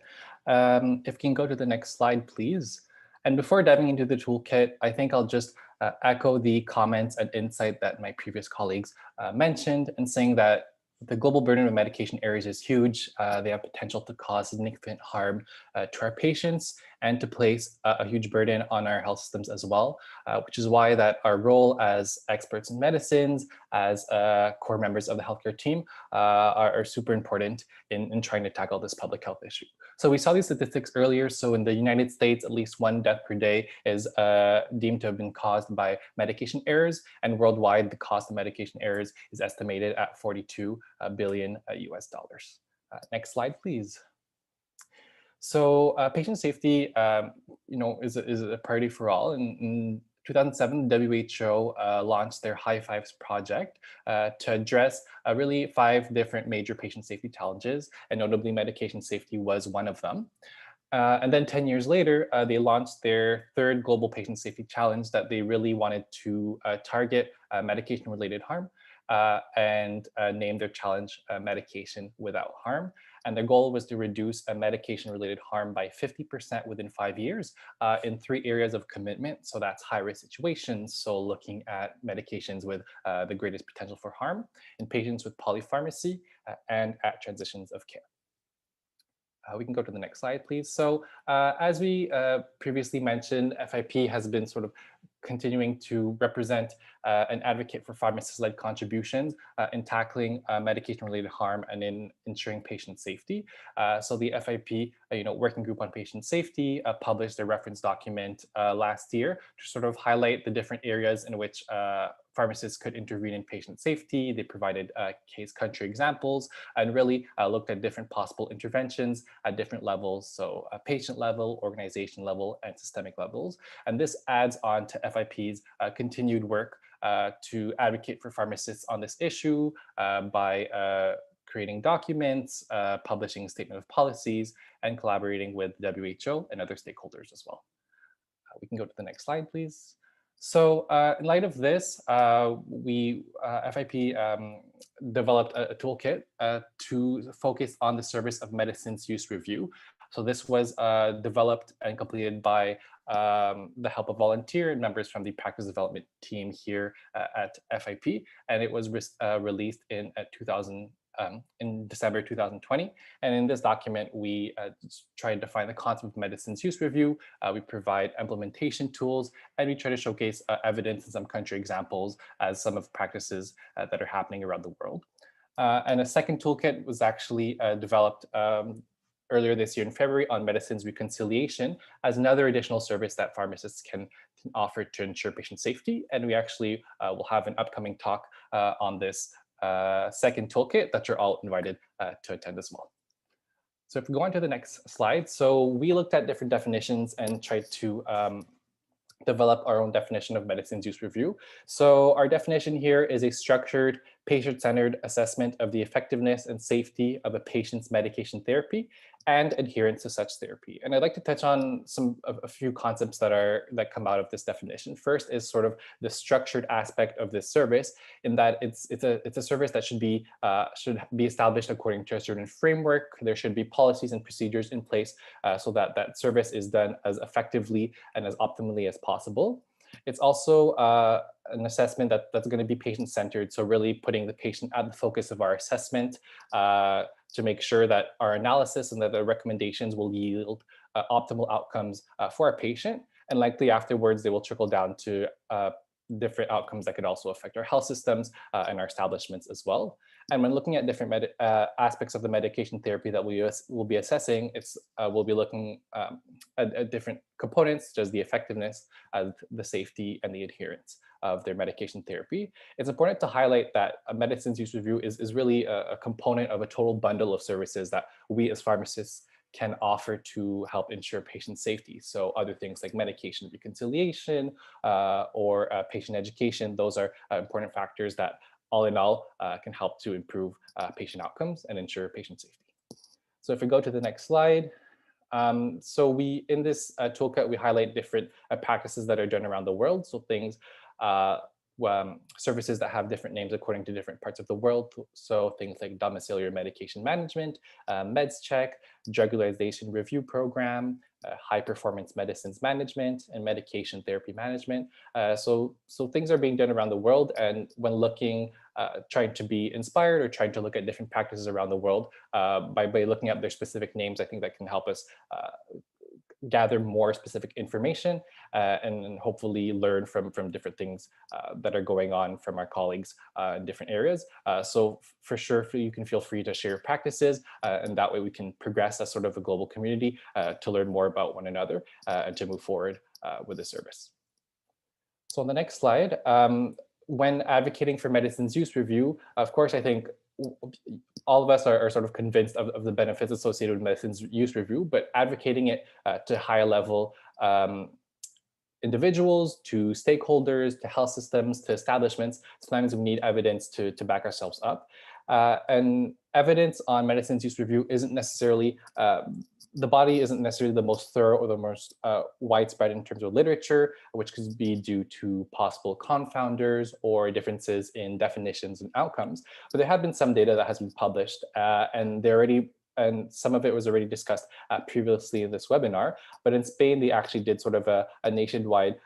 If you can go to the next slide, please. And before diving into the toolkit, I think I'll just echo the comments and insight that my previous colleagues mentioned, and saying that The global burden of medication errors is huge. They have potential to cause significant harm to our patients and to place a huge burden on our health systems as well, which is why that our role as experts in medicines, as core members of the healthcare team are super important in trying to tackle this public health issue. So we saw these statistics earlier. So in the United States, at least 1 death per day is deemed to have been caused by medication errors, and worldwide, the cost of medication errors is estimated at 42 billion US dollars. Next slide, please. So patient safety, is a priority for all. In 2007, WHO launched their High Fives project to address really 5 different major patient safety challenges, and notably medication safety was one of them. And then 10 years later, they launched their 3rd global patient safety challenge that they really wanted to target medication-related harm and name their challenge Medication Without Harm. And their goal was to reduce medication-related harm by 50% within 5 years in 3 areas of commitment. So that's high-risk situations, so looking at medications with the greatest potential for harm, in patients with polypharmacy, and at transitions of care. We can go to the next slide, please. So as we previously mentioned, FIP has been sort of continuing to represent an advocate for pharmacist-led contributions in tackling medication-related harm and in ensuring patient safety. So the FIP, Working Group on Patient Safety, published a reference document last year to sort of highlight the different areas in which pharmacists could intervene in patient safety. They provided case country examples and really looked at different possible interventions at different levels. So patient level, organization level, and systemic levels. And this adds on to FIP's continued work to advocate for pharmacists on this issue by creating documents, publishing statement of policies, and collaborating with WHO and other stakeholders as well. We can go to the next slide, please. So in light of this, FIP developed a toolkit to focus on the service of medicines use review. So this was developed and completed by the help of volunteer members from the practice development team here at FIP, and it was released in December 2020. And in this document, we try to define the concept of medicines use review. We provide implementation tools, and we try to showcase evidence and some country examples as some of practices that are happening around the world. And a second toolkit was actually developed earlier this year in February on medicines reconciliation as another additional service that pharmacists can offer to ensure patient safety. And we actually will have an upcoming talk on this second toolkit that you're all invited to attend as well. So if we go on to the next slide, so we looked at different definitions and tried to develop our own definition of medicines use review. So our definition here is a structured, patient-centered assessment of the effectiveness and safety of a patient's medication therapy and adherence to such therapy. And I'd like to touch on a few concepts that come out of this definition. First is sort of the structured aspect of this service, in that it's a service that should be established according to a certain framework. There should be policies and procedures in place so that that service is done as effectively and as optimally as possible. It's also an assessment that's going to be patient-centered, so really putting the patient at the focus of our assessment to make sure that our analysis and that the recommendations will yield optimal outcomes for our patient. And likely afterwards, they will trickle down to different outcomes that could also affect our health systems and our establishments as well. And when looking at different aspects of the medication therapy that we will be assessing, we'll be looking at different components, such as the effectiveness, the safety, and the adherence of their medication therapy. It's important to highlight that a medicines use review is really a component of a total bundle of services that we as pharmacists can offer to help ensure patient safety. So other things like medication reconciliation or patient education, those are important factors that all in all can help to improve patient outcomes and ensure patient safety. So if we go to the next slide, so in this toolkit, we highlight different practices that are done around the world. So things, services that have different names according to different parts of the world. So things like domiciliary medication management, meds check, drug utilization review program, high performance medicines management, and medication therapy management. So things are being done around the world, and when looking, trying to be inspired or trying to look at different practices around the world by looking up their specific names, I think that can help us gather more specific information and hopefully learn from different things that are going on from our colleagues in different areas. So for sure, you can feel free to share practices, and that way we can progress as sort of a global community to learn more about one another and to move forward with the service. So on the next slide, when advocating for medicines use review, of course, I think all of us are sort of convinced of the benefits associated with medicines use review, but advocating it to higher level individuals, to stakeholders, to health systems, to establishments, sometimes we need evidence to back ourselves up. And evidence on medicines use review isn't necessarily, the body isn't necessarily the most thorough or the most widespread in terms of literature, which could be due to possible confounders or differences in definitions and outcomes. But there have been some data that has been published, and some of it was already discussed previously in this webinar. But in Spain, they actually did sort of a nationwide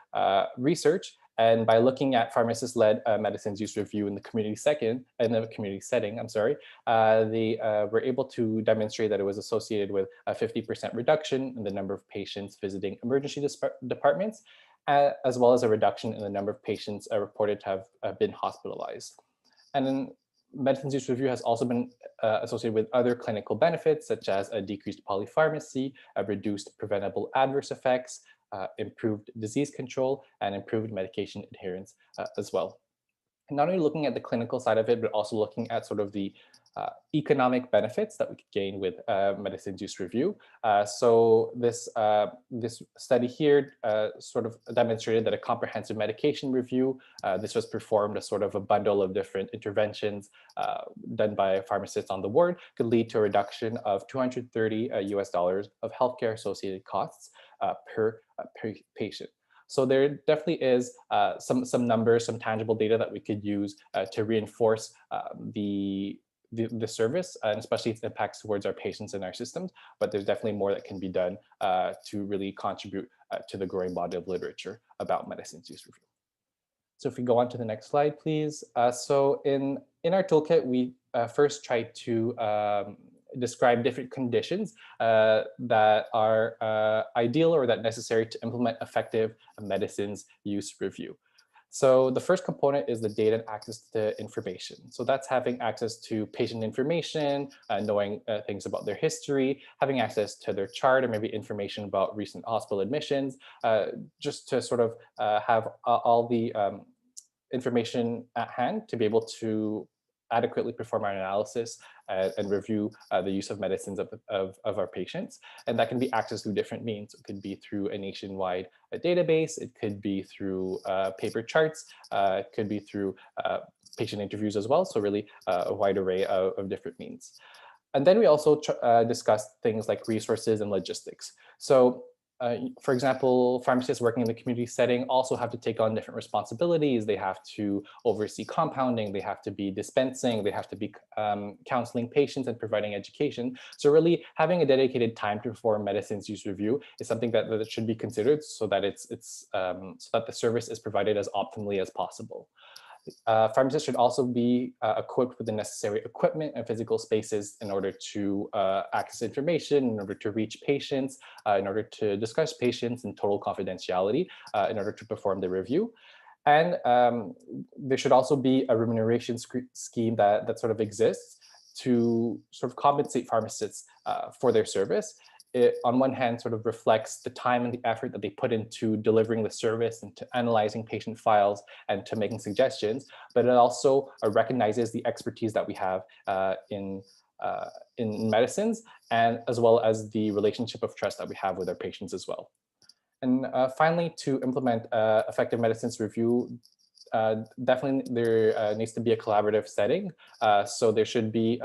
research. And by looking at pharmacist-led medicines use review in the community setting, they were able to demonstrate that it was associated with a 50% reduction in the number of patients visiting emergency departments, as well as a reduction in the number of patients reported to have been hospitalized. And then medicines use review has also been associated with other clinical benefits, such as a decreased polypharmacy, a reduced preventable adverse effects, improved disease control, and improved medication adherence as well. And not only looking at the clinical side of it, but also looking at sort of the economic benefits that we could gain with medicines use review. So this study here sort of demonstrated that a comprehensive medication review, this was performed as sort of a bundle of different interventions done by pharmacists on the ward, could lead to a reduction of $230 US of healthcare associated costs per patient. So there definitely is some numbers, some tangible data that we could use to reinforce the service, and especially its impacts towards our patients and our systems. But there's definitely more that can be done to really contribute to the growing body of literature about medicines use review. So if we go on to the next slide, please. So in our toolkit, we first try to describe different conditions that are ideal or that necessary to implement effective medicines use review. So the first component is the data and access to information. So that's having access to patient information, knowing things about their history, having access to their chart, or maybe information about recent hospital admissions, just to sort of have all the information at hand to be able to adequately perform our analysis and review the use of medicines of our patients. And that can be accessed through different means. It could be through a nationwide database. It could be through paper charts. It could be through patient interviews as well. So really a wide array of different means. And then we also discussed things like resources and logistics. So for example, pharmacists working in the community setting also have to take on different responsibilities. They have to oversee compounding, they have to be dispensing, they have to be counseling patients and providing education. So really having a dedicated time to perform medicines use review is something that should be considered so that so that the service is provided as optimally as possible. Pharmacists should also be equipped with the necessary equipment and physical spaces in order to access information, in order to reach patients, in order to discuss patients in total confidentiality, in order to perform the review. And there should also be a remuneration scheme that sort of exists to sort of compensate pharmacists for their service. It, on one hand, sort of reflects the time and the effort that they put into delivering the service and to analyzing patient files and to making suggestions, but it also recognizes the expertise that we have in medicines, and as well as the relationship of trust that we have with our patients as well. And finally, to implement effective medicines review, definitely there needs to be a collaborative setting. So there should be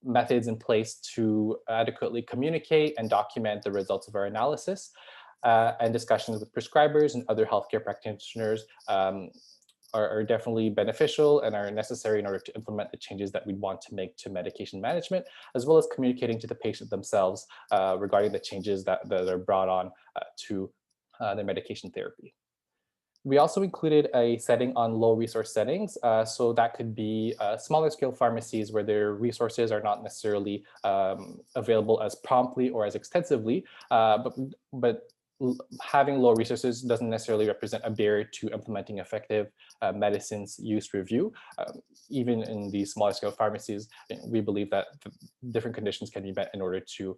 methods in place to adequately communicate and document the results of our analysis, and discussions with prescribers and other healthcare practitioners are definitely beneficial and are necessary in order to implement the changes that we want to make to medication management, as well as communicating to the patient themselves regarding the changes that are brought on to their medication therapy. We also included a setting on low resource settings. So that could be smaller scale pharmacies where their resources are not necessarily available as promptly or as extensively, but having low resources doesn't necessarily represent a barrier to implementing effective medicines use review. Even in these smaller scale pharmacies, we believe that different conditions can be met in order to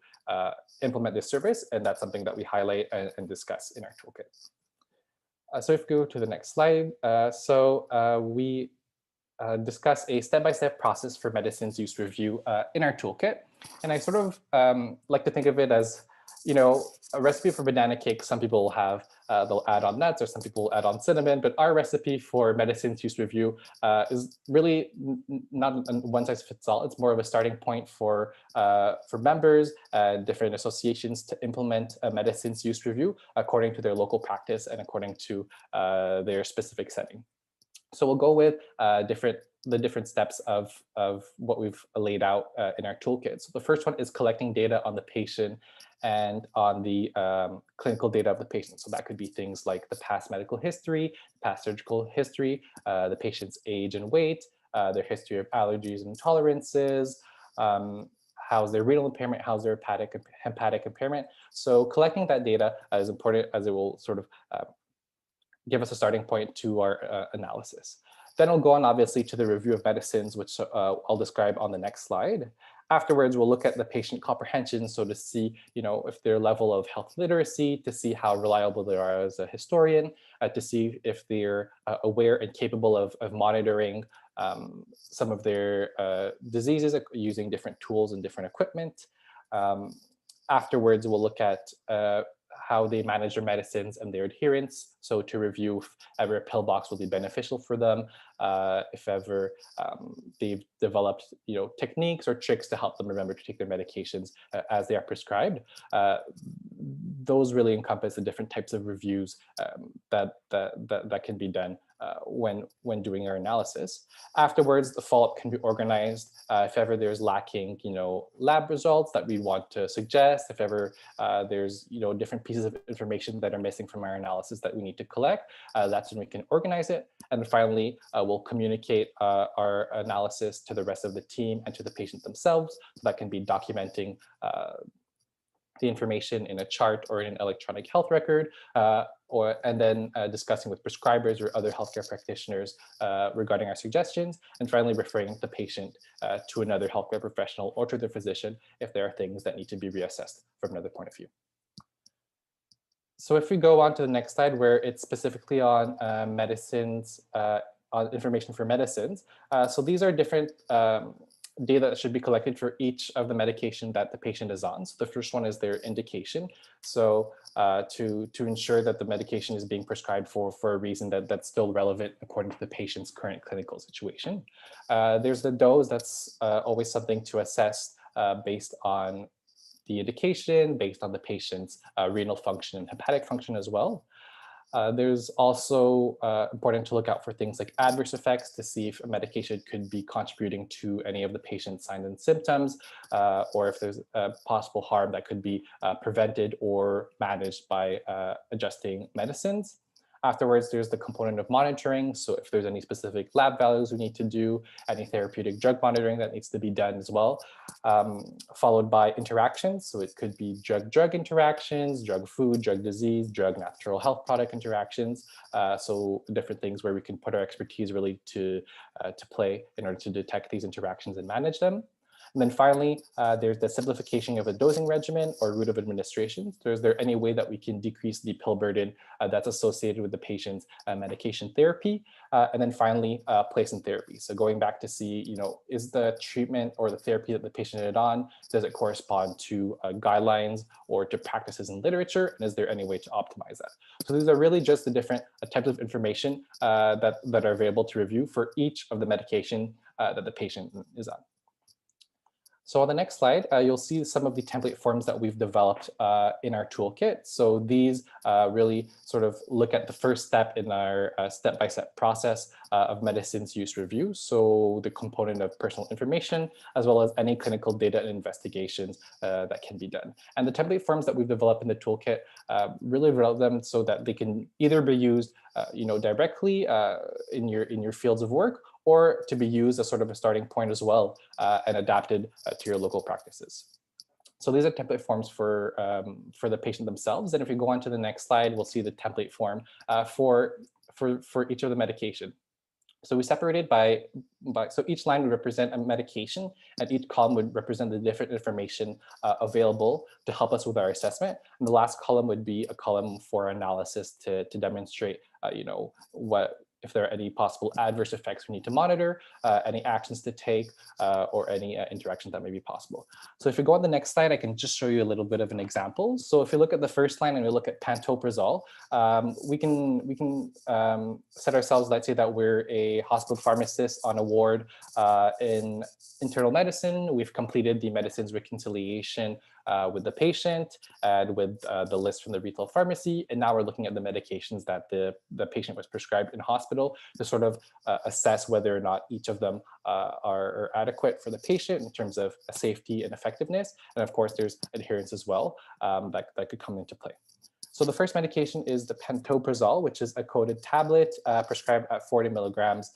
implement this service, and that's something that we highlight and discuss in our toolkit. So if we go to the next slide, we discuss a step-by-step process for medicines use review in our toolkit. And I sort of like to think of it as, a recipe for banana cake. Some people have, they'll add on nuts, or some people add on cinnamon, but our recipe for medicines use review is really not one size fits all. It's more of a starting point for members and different associations to implement a medicines use review according to their local practice and according to their specific setting. So we'll go with the different steps of what we've laid out in our toolkit. So the first one is collecting data on the patient and on the clinical data of the patient. So that could be things like the past medical history, past surgical history, the patient's age and weight, their history of allergies and intolerances, how's their renal impairment, how's their hepatic impairment. So collecting that data is important, as it will sort of give us a starting point to our analysis. Then we'll go on, obviously, to the review of medicines, which I'll describe on the next slide. Afterwards, we'll look at the patient comprehension, so to see, if their level of health literacy, to see how reliable they are as a historian, to see if they're aware and capable of monitoring some of their diseases using different tools and different equipment. Afterwards, we'll look at how they manage their medicines and their adherence. So to review if ever a pill box will be beneficial for them, if ever they've developed techniques or tricks to help them remember to take their medications as they are prescribed. Those really encompass the different types of reviews that can be done when doing our analysis. Afterwards, the follow-up can be organized if ever there's lacking, lab results that we want to suggest, if ever there's, different pieces of information that are missing from our analysis that we need to collect, that's when we can organize it. And then finally, we'll communicate our analysis to the rest of the team and to the patient themselves. So that can be documenting the information in a chart or in an electronic health record, and then discussing with prescribers or other healthcare practitioners regarding our suggestions, and finally referring the patient to another healthcare professional or to their physician if there are things that need to be reassessed from another point of view. So if we go on to the next slide, where it's specifically on medicines, on information for medicines. So these are different data that should be collected for each of the medication that the patient is on. So the first one is their indication. So to ensure that the medication is being prescribed for a reason that's still relevant according to the patient's current clinical situation. There's the dose. That's always something to assess based on the indication, based on the patient's renal function and hepatic function as well. There's also important to look out for things like adverse effects to see if a medication could be contributing to any of the patient's signs and symptoms, or if there's a possible harm that could be prevented or managed by adjusting medicines. Afterwards, there's the component of monitoring. So if there's any specific lab values we need to do, any therapeutic drug monitoring that needs to be done as well, followed by interactions. So it could be drug-drug interactions, drug-food, drug-disease, drug-natural health product interactions. So different things where we can put our expertise really to play in order to detect these interactions and manage them. And then finally, there's the simplification of a dosing regimen or route of administration. So is there any way that we can decrease the pill burden that's associated with the patient's medication therapy? And then finally, place in therapy. So going back to see, is the treatment or the therapy that the patient is on, does it correspond to guidelines or to practices in literature? And is there any way to optimize that? So these are really just the different types of information that are available to review for each of the medication that the patient is on. So on the next slide, you'll see some of the template forms that we've developed in our toolkit. So these really sort of look at the first step in our step-by-step process of medicines use review. So the component of personal information, as well as any clinical data and investigations that can be done. And the template forms that we've developed in the toolkit really develop them so that they can either be used directly in your fields of work, or to be used as sort of a starting point as well and adapted to your local practices. So these are template forms for the patient themselves. And if we go on to the next slide, we'll see the template form for each of the medication. So we separated so each line would represent a medication, and each column would represent the different information available to help us with our assessment. And the last column would be a column for analysis to demonstrate, if there are any possible adverse effects we need to monitor, any actions to take, or any interactions that may be possible. So if we go on the next slide, I can just show you a little bit of an example. So if you look at the first line and we look at pantoprazole, we can set ourselves, let's say that we're a hospital pharmacist on a ward in internal medicine. We've completed the medicines reconciliation with the patient and with the list from the retail pharmacy. And now we're looking at the medications that the patient was prescribed in hospital to sort of assess whether or not each of them are adequate for the patient in terms of safety and effectiveness. And of course, there's adherence as well that could come into play. So the first medication is the pantoprazole, which is a coated tablet prescribed at 40 milligrams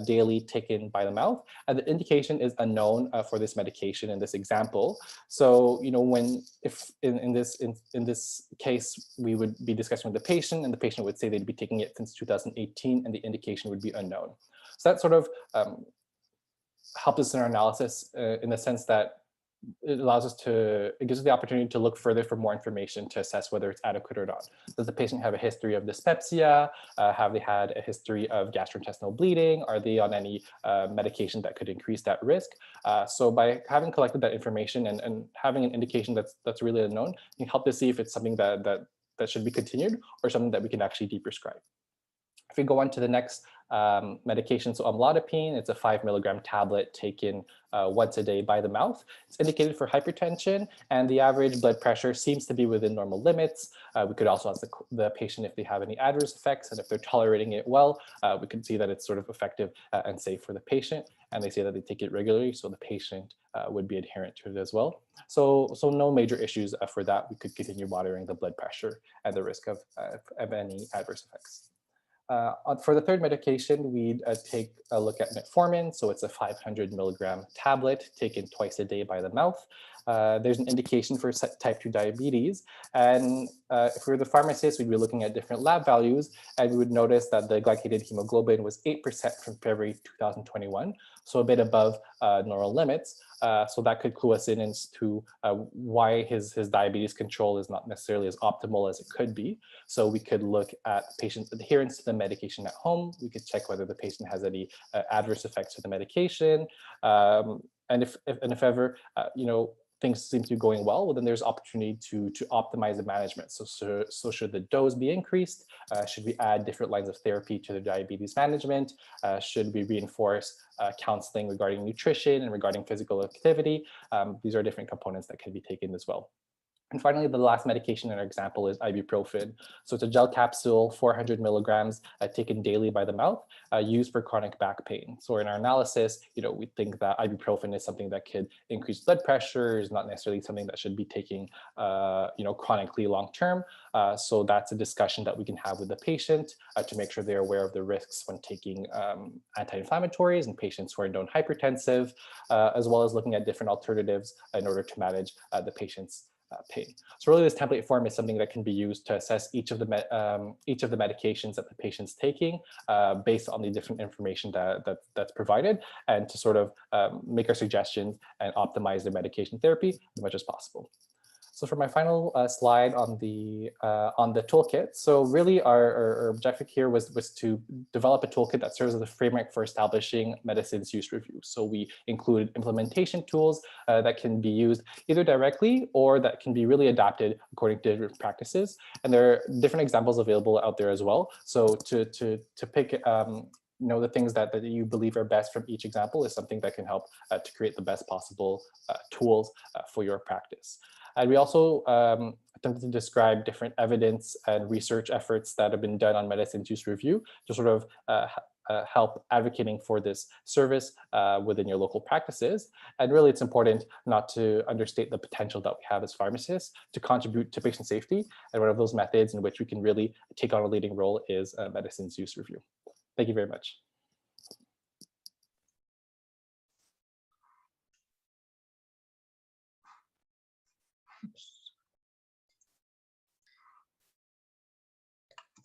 daily, taken by the mouth. And the indication is unknown for this medication in this example. So, if in this case, we would be discussing with the patient, and the patient would say they'd be taking it since 2018, and the indication would be unknown. So that sort of helped us in our analysis in the sense that it gives us the opportunity to look further for more information to assess whether it's adequate or not. Does the patient have a history of dyspepsia? Have they had a history of gastrointestinal bleeding? Are they on any medication that could increase that risk? So by having collected that information and having an indication that's really unknown, you can help to see if it's something that should be continued or something that we can actually deprescribe. If we go on to the next medication, so amlodipine, it's a 5 milligram tablet taken once a day by the mouth. It's indicated for hypertension, and the average blood pressure seems to be within normal limits. We could also ask the patient if they have any adverse effects, and if they're tolerating it well, we can see that it's sort of effective and safe for the patient. And they say that they take it regularly, so the patient would be adherent to it as well. So no major issues for that. We could continue monitoring the blood pressure and the risk of any adverse effects. For the third medication, we'd take a look at metformin. So it's a 500 milligram tablet taken twice a day by the mouth. There's an indication for type 2 diabetes. And if we were the pharmacist, we'd be looking at different lab values, and we would notice that the glycated hemoglobin was 8% from February 2021, so a bit above normal limits. So that could clue us in into why his diabetes control is not necessarily as optimal as it could be. So we could look at patient's adherence to the medication at home. We could check whether the patient has any adverse effects to the medication. And if ever, things seem to be going well, then there's opportunity to optimize the management. So should the dose be increased? Should we add different lines of therapy to the diabetes management? Should we reinforce counseling regarding nutrition and regarding physical activity? These are different components that can be taken as well. And finally, the last medication in our example is ibuprofen. So it's a gel capsule, 400 milligrams, taken daily by the mouth, used for chronic back pain. So in our analysis, we think that ibuprofen is something that could increase blood pressure, is not necessarily something that should be taking, chronically long-term. So that's a discussion that we can have with the patient to make sure they're aware of the risks when taking anti-inflammatories in patients who are known hypertensive, as well as looking at different alternatives in order to manage the patient's pain. So really, this template form is something that can be used to assess each of the medications that the patient's taking based on the different information that's provided, and to sort of make our suggestions and optimize their medication therapy as much as possible. So for my final slide on the toolkit, so really our objective here was to develop a toolkit that serves as a framework for establishing medicine's use review. So we included implementation tools that can be used either directly or that can be really adapted according to different practices. And there are different examples available out there as well. So to pick know the things that you believe are best from each example is something that can help to create the best possible tools for your practice. And we also attempted to describe different evidence and research efforts that have been done on medicines use review to sort of help advocating for this service within your local practices. And really, it's important not to understate the potential that we have as pharmacists to contribute to patient safety. And one of those methods in which we can really take on a leading role is medicines use review. Thank you very much.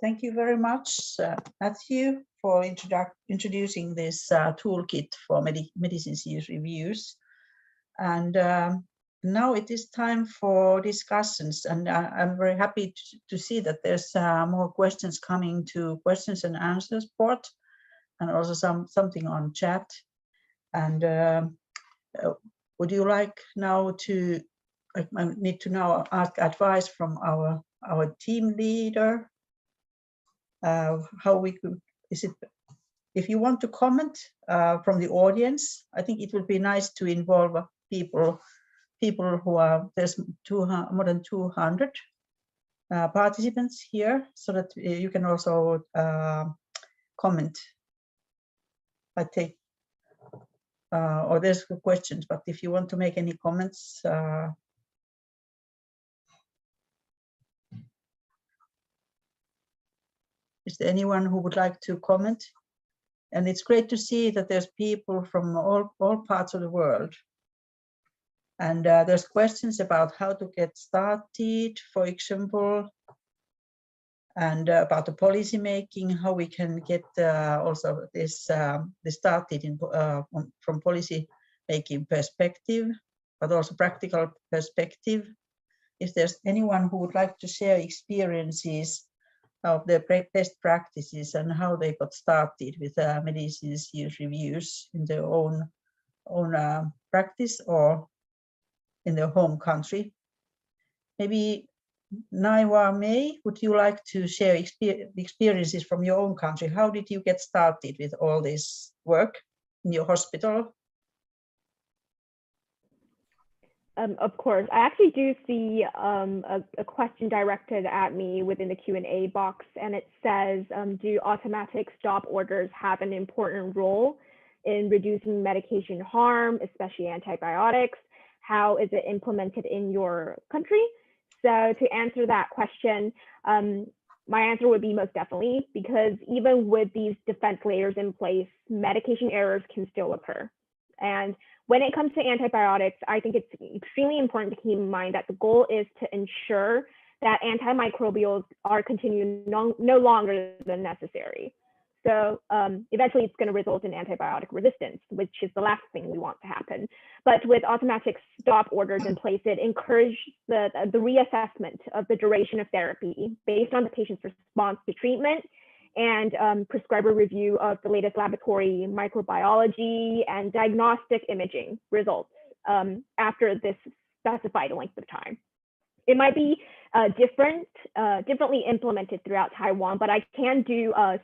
Thank you very much, Matthew, for introducing this toolkit for medicines use reviews. And now it is time for discussions, and I'm very happy to see that there's more questions coming to questions and answers board, and also something on chat. And would you like now to? I need to now ask advice from our team leader. How we could, is it, if you want to comment from the audience, I think it would be nice to involve people who are, there's more than 200 participants here, so that you can also comment. I take, or there's questions, but if you want to make any comments, is there anyone who would like to comment? And it's great to see that there's people from all parts of the world. And there's questions about how to get started, for example, and about the policy making, how we can get also this started in, from policy making perspective, but also practical perspective. If there's anyone who would like to share experiences of their best practices and how they got started with medicines use reviews in their own practice or in their home country. Maybe Naiwa May, would you like to share experiences from your own country? How did you get started with all this work in your hospital? Of course, I actually do see a question directed at me within the Q&A box, and it says, do automatic stop orders have an important role in reducing medication harm, especially antibiotics? How is it implemented in your country? So to answer that question, my answer would be most definitely, because even with these defense layers in place, medication errors can still occur. And when it comes to antibiotics, I think it's extremely important to keep in mind that the goal is to ensure that antimicrobials are continuing no longer than necessary. So eventually it's going to result in antibiotic resistance, which is the last thing we want to happen. But with automatic stop orders in place, it encourages the reassessment of the duration of therapy based on the patient's response to treatment, and prescriber review of the latest laboratory microbiology and diagnostic imaging results after this specified length of time. It might be differently implemented throughout Taiwan, but I can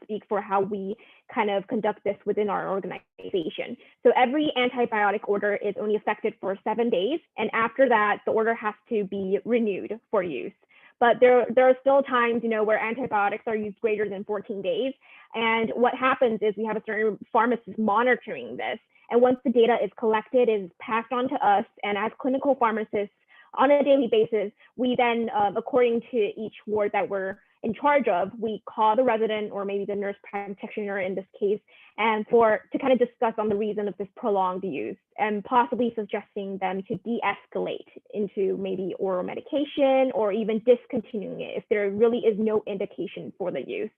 speak for how we kind of conduct this within our organization. So every antibiotic order is only effective for 7 days, and after that, the order has to be renewed for use. But there are still times, where antibiotics are used greater than 14 days. And what happens is we have a certain pharmacist monitoring this. And once the data is collected, it is passed on to us. And as clinical pharmacists on a daily basis, we then, according to each ward that we're in charge of, we call the resident or maybe the nurse practitioner in this case, and to kind of discuss on the reason of this prolonged use and possibly suggesting them to de-escalate into maybe oral medication or even discontinuing it if there really is no indication for the use.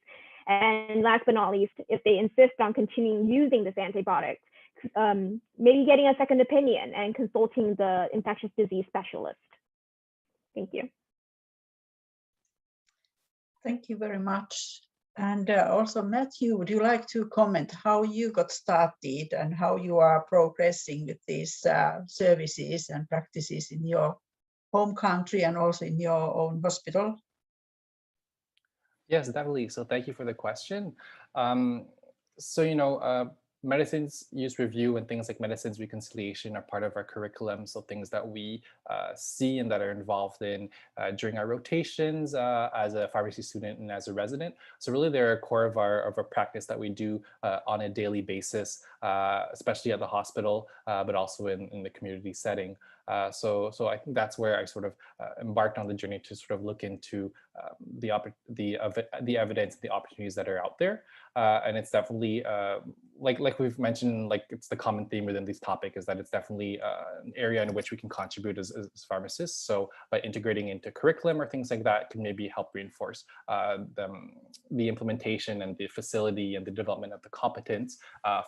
And last but not least, if they insist on continuing using this antibiotic, maybe getting a second opinion and consulting the infectious disease specialist. Thank you. Thank you very much. And also, Matthew, would you like to comment how you got started and how you are progressing with these services and practices in your home country and also in your own hospital? Yes, definitely. So thank you for the question. So, medicines use review and things like medicines reconciliation are part of our curriculum. So things that we see and that are involved in during our rotations as a pharmacy student and as a resident. So really they're a core of our practice that we do on a daily basis, especially at the hospital, but also in the community setting. So I think that's where I sort of embarked on the journey to sort of look into the evidence, the opportunities that are out there. And it's definitely like we've mentioned, like it's the common theme within this topic is that it's definitely an area in which we can contribute as pharmacists. So by integrating into curriculum or things like that can maybe help reinforce the implementation and the facility and the development of the competence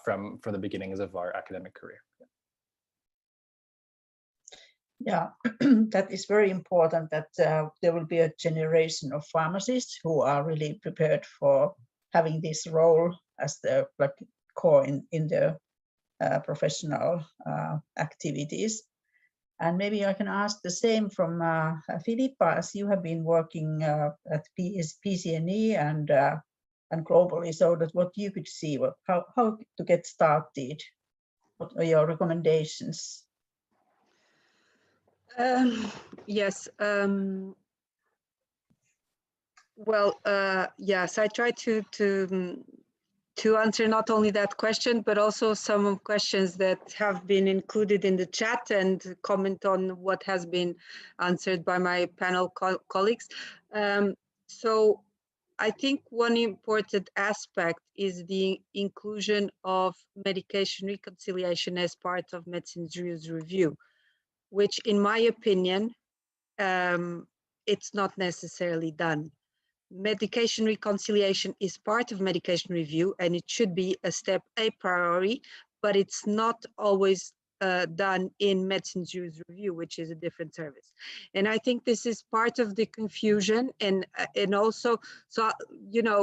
from the beginnings of our academic career. Yeah, that is very important that there will be a generation of pharmacists who are really prepared for having this role as the core in their professional activities. And maybe I can ask the same from Philippa, as you have been working at PCNE and globally, so that what you could see, how to get started, what are your recommendations? Yes. Well, yes, I try to answer not only that question, but also some questions that have been included in the chat and comment on what has been answered by my panel colleagues. So I think one important aspect is the inclusion of medication reconciliation as part of medicine's use review, which in my opinion, it's not necessarily done. Medication reconciliation is part of medication review and it should be a step a priori, but it's not always done in medicine's use review, which is a different service. And I think this is part of the confusion and also, so,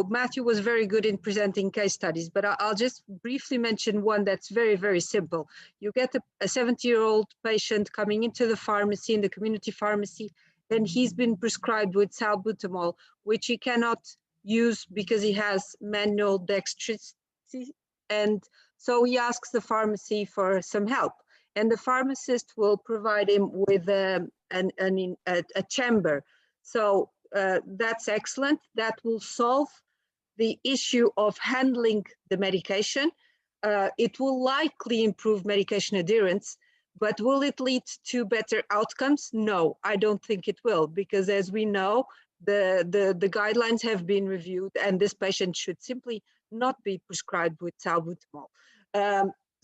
Matthew was very good in presenting case studies, but I'll just briefly mention one that's very, very simple. You get a 70-year-old patient coming into the pharmacy, in the community pharmacy, and he's been prescribed with salbutamol, which he cannot use because he has manual dexterity. And so he asks the pharmacy for some help. And the pharmacist will provide him with a chamber. So that's excellent. That will solve the issue of handling the medication. It will likely improve medication adherence. But will it lead to better outcomes? No, I don't think it will, because as we know, the guidelines have been reviewed and this patient should simply not be prescribed with salbutamol.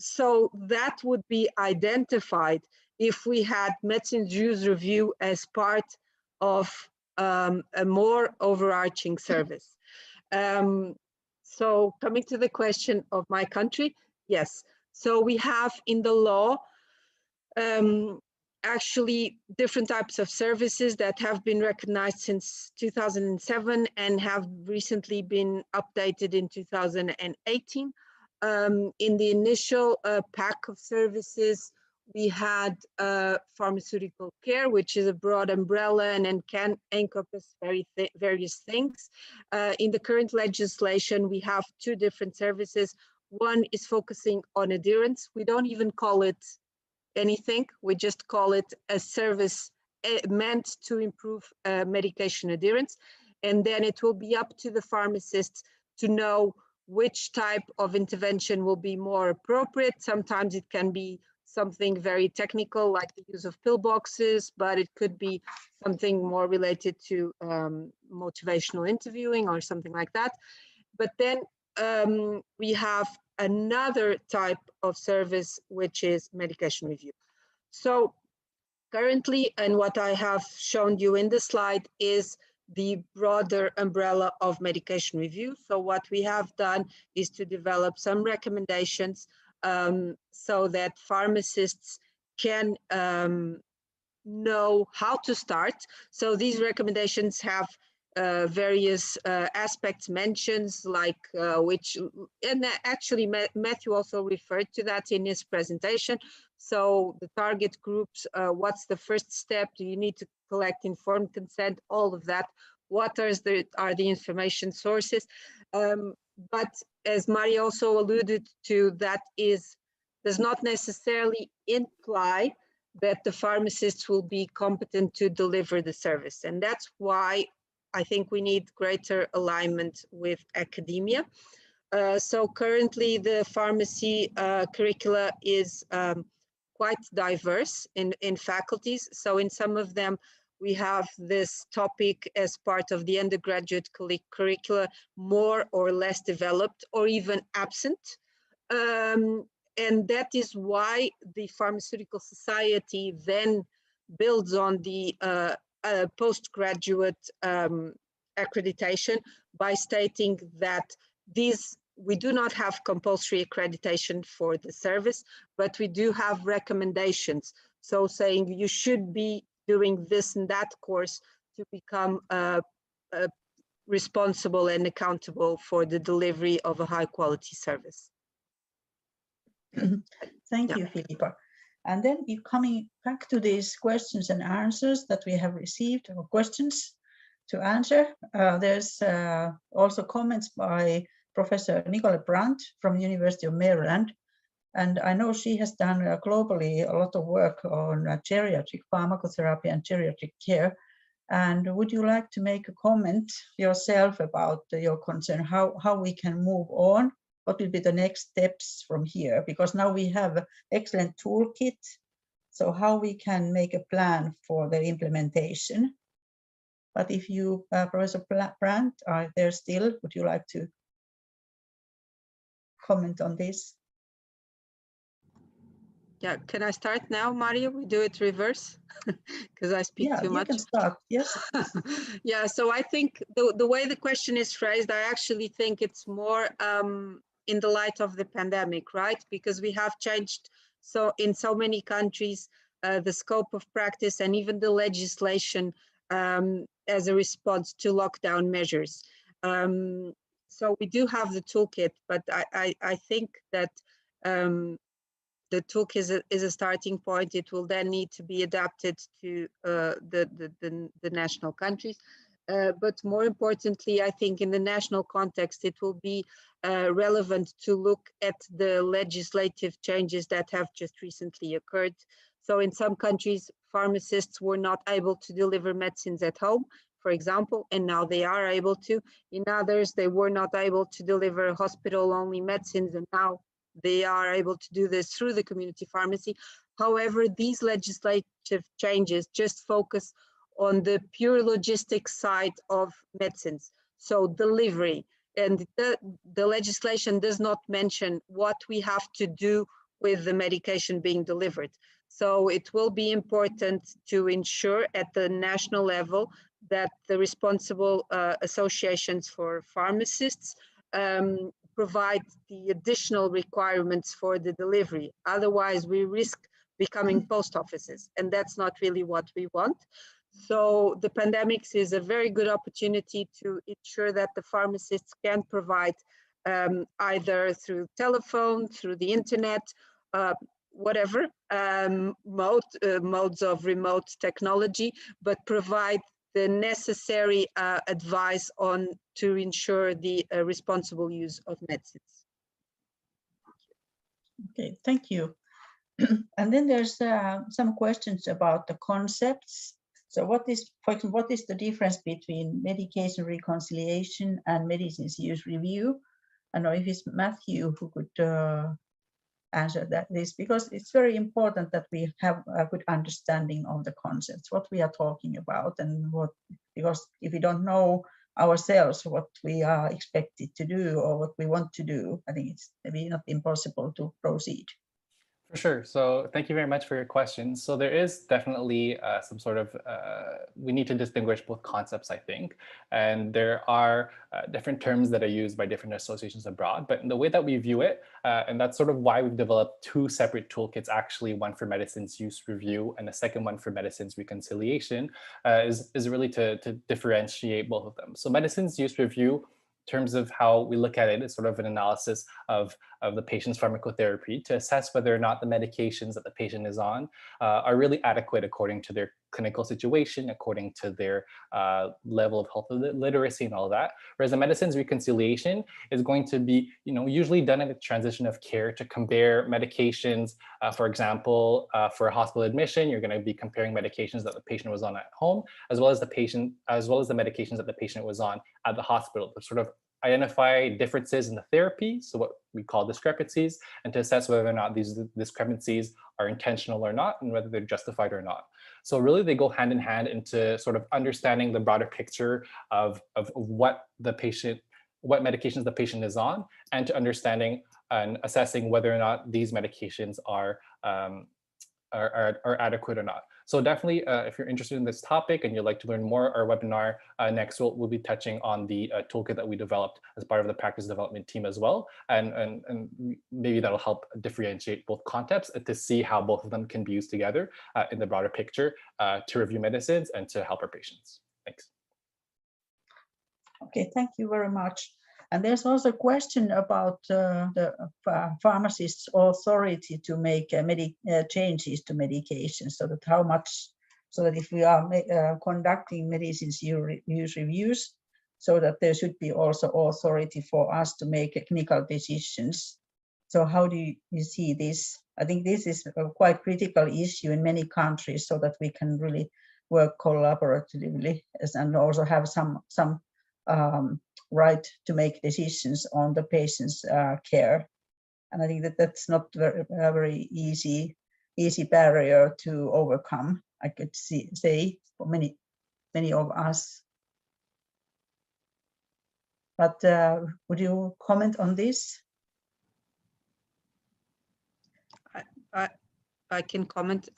So that would be identified if we had medicine's use review as part of a more overarching service. So coming to the question of my country, yes. So we have in the law actually different types of services that have been recognized since 2007 and have recently been updated in 2018. In the initial pack of services, we had pharmaceutical care, which is a broad umbrella and can encompass various things. In the current legislation, we have two different services. One is focusing on adherence. We don't even call it anything, we just call it a service meant to improve medication adherence. And then it will be up to the pharmacist to know which type of intervention will be more appropriate. Sometimes it can be something very technical, like the use of pillboxes, but it could be something more related to motivational interviewing or something like that. But then we have another type of service, which is medication review. So currently, and what I have shown you in the slide is the broader umbrella of medication review. So what we have done is to develop some recommendations so that pharmacists can know how to start. So these recommendations have various aspects mentioned, like and actually Matthew also referred to that in his presentation. So the target groups, what's the first step? Do you need to collect informed consent? All of that. What are the information sources? But as Mari also alluded to, that does not necessarily imply that the pharmacists will be competent to deliver the service. And that's why I think we need greater alignment with academia. So currently the pharmacy curricula is quite diverse in faculties. So in some of them, we have this topic as part of the undergraduate curricula more or less developed or even absent. And that is why the Pharmaceutical Society then builds on the postgraduate accreditation by stating that we do not have compulsory accreditation for the service, but we do have recommendations. So saying you should be doing this and that course to become responsible and accountable for the delivery of a high quality service. Thank you, Philippa. And then coming back to these questions and answers that we have received, or questions to answer, there's also comments by Professor Nicole Brandt from University of Maryland. And I know she has done globally a lot of work on geriatric pharmacotherapy and geriatric care. And would you like to make a comment yourself about your concern, how we can move on? What will be the next steps from here? Because now we have an excellent toolkit. So how we can make a plan for the implementation? But if you, Professor Brandt, are there still, would you like to comment on this? Yeah, can I start now, Mario? We do it reverse because I speak too much. Yeah, you can start, yes. Yeah, so I think the way the question is phrased, I actually think it's more in the light of the pandemic, right? Because we have changed in so many countries, the scope of practice and even the legislation as a response to lockdown measures. So we do have the toolkit, but I think that the toolkit is a starting point. It will then need to be adapted to the national countries. But more importantly, I think in the national context, it will be relevant to look at the legislative changes that have just recently occurred. So in some countries, pharmacists were not able to deliver medicines at home, for example, and now they are able to. In others, they were not able to deliver hospital-only medicines, and now they are able to do this through the community pharmacy. However, these legislative changes just focus on the pure logistics side of medicines, so delivery. And the legislation does not mention what we have to do with the medication being delivered. So it will be important to ensure at the national level that the responsible associations for pharmacists provide the additional requirements for the delivery. Otherwise, we risk becoming post offices, and that's not really what we want. So the pandemic is a very good opportunity to ensure that the pharmacists can provide either through telephone, through the internet, whatever modes of remote technology, but provide the necessary advice to ensure the responsible use of medicines. Okay, thank you. And then there's some questions about the concepts. So what is, for example, what is the difference between medication reconciliation and medicines use review? I know if it's Matthew who could answer this, because it's very important that we have a good understanding of the concepts, what we are talking about, and because if we don't know ourselves what we are expected to do or what we want to do, I think it's maybe not impossible to proceed. For sure. So thank you very much for your question. So there is definitely some sort of, we need to distinguish both concepts, I think. And there are different terms that are used by different associations abroad. But in the way that we view it, and that's sort of why we've developed two separate toolkits, actually one for medicines use review and a second one for medicines reconciliation, is really to differentiate both of them. So medicines use review, terms of how we look at it, is sort of an analysis of the patient's pharmacotherapy to assess whether or not the medications that the patient is on are really adequate according to their clinical situation, according to their level of health literacy and all that. Whereas the medicines reconciliation is going to be, usually done in the transition of care to compare medications. For example, for a hospital admission, you're going to be comparing medications that the patient was on at home, as well as the medications that the patient was on at the hospital, to sort of identify differences in the therapy, so what we call discrepancies, and to assess whether or not these discrepancies are intentional or not, and whether they're justified or not. So really they go hand in hand into sort of understanding the broader picture of what medications the patient is on, and to understanding and assessing whether or not these medications are adequate or not. So definitely, if you're interested in this topic and you'd like to learn more, our webinar next we'll be touching on the toolkit that we developed as part of the practice development team as well, and maybe that'll help differentiate both concepts and to see how both of them can be used together in the broader picture to review medicines and to help our patients. Thanks. Okay, thank you very much. And there's also a question about the pharmacist's authority to make changes to medication, so that if we are conducting medicines use reviews, so that there should be also authority for us to make clinical decisions. So how do you see this? I think this is a quite critical issue in many countries, so that we can really work collaboratively and also have some right to make decisions on the patient's care. And I think that's not a very easy barrier to overcome, I could say, for many of us. But would you comment on this? I can comment.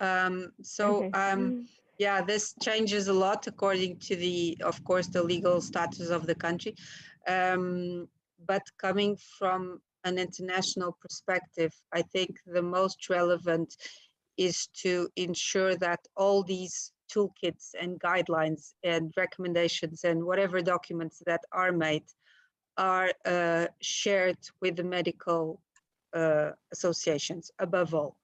Yeah, this changes a lot according to of course, the legal status of the country. But coming from an international perspective, I think the most relevant is to ensure that all these toolkits and guidelines and recommendations and whatever documents that are made are shared with the medical associations above all.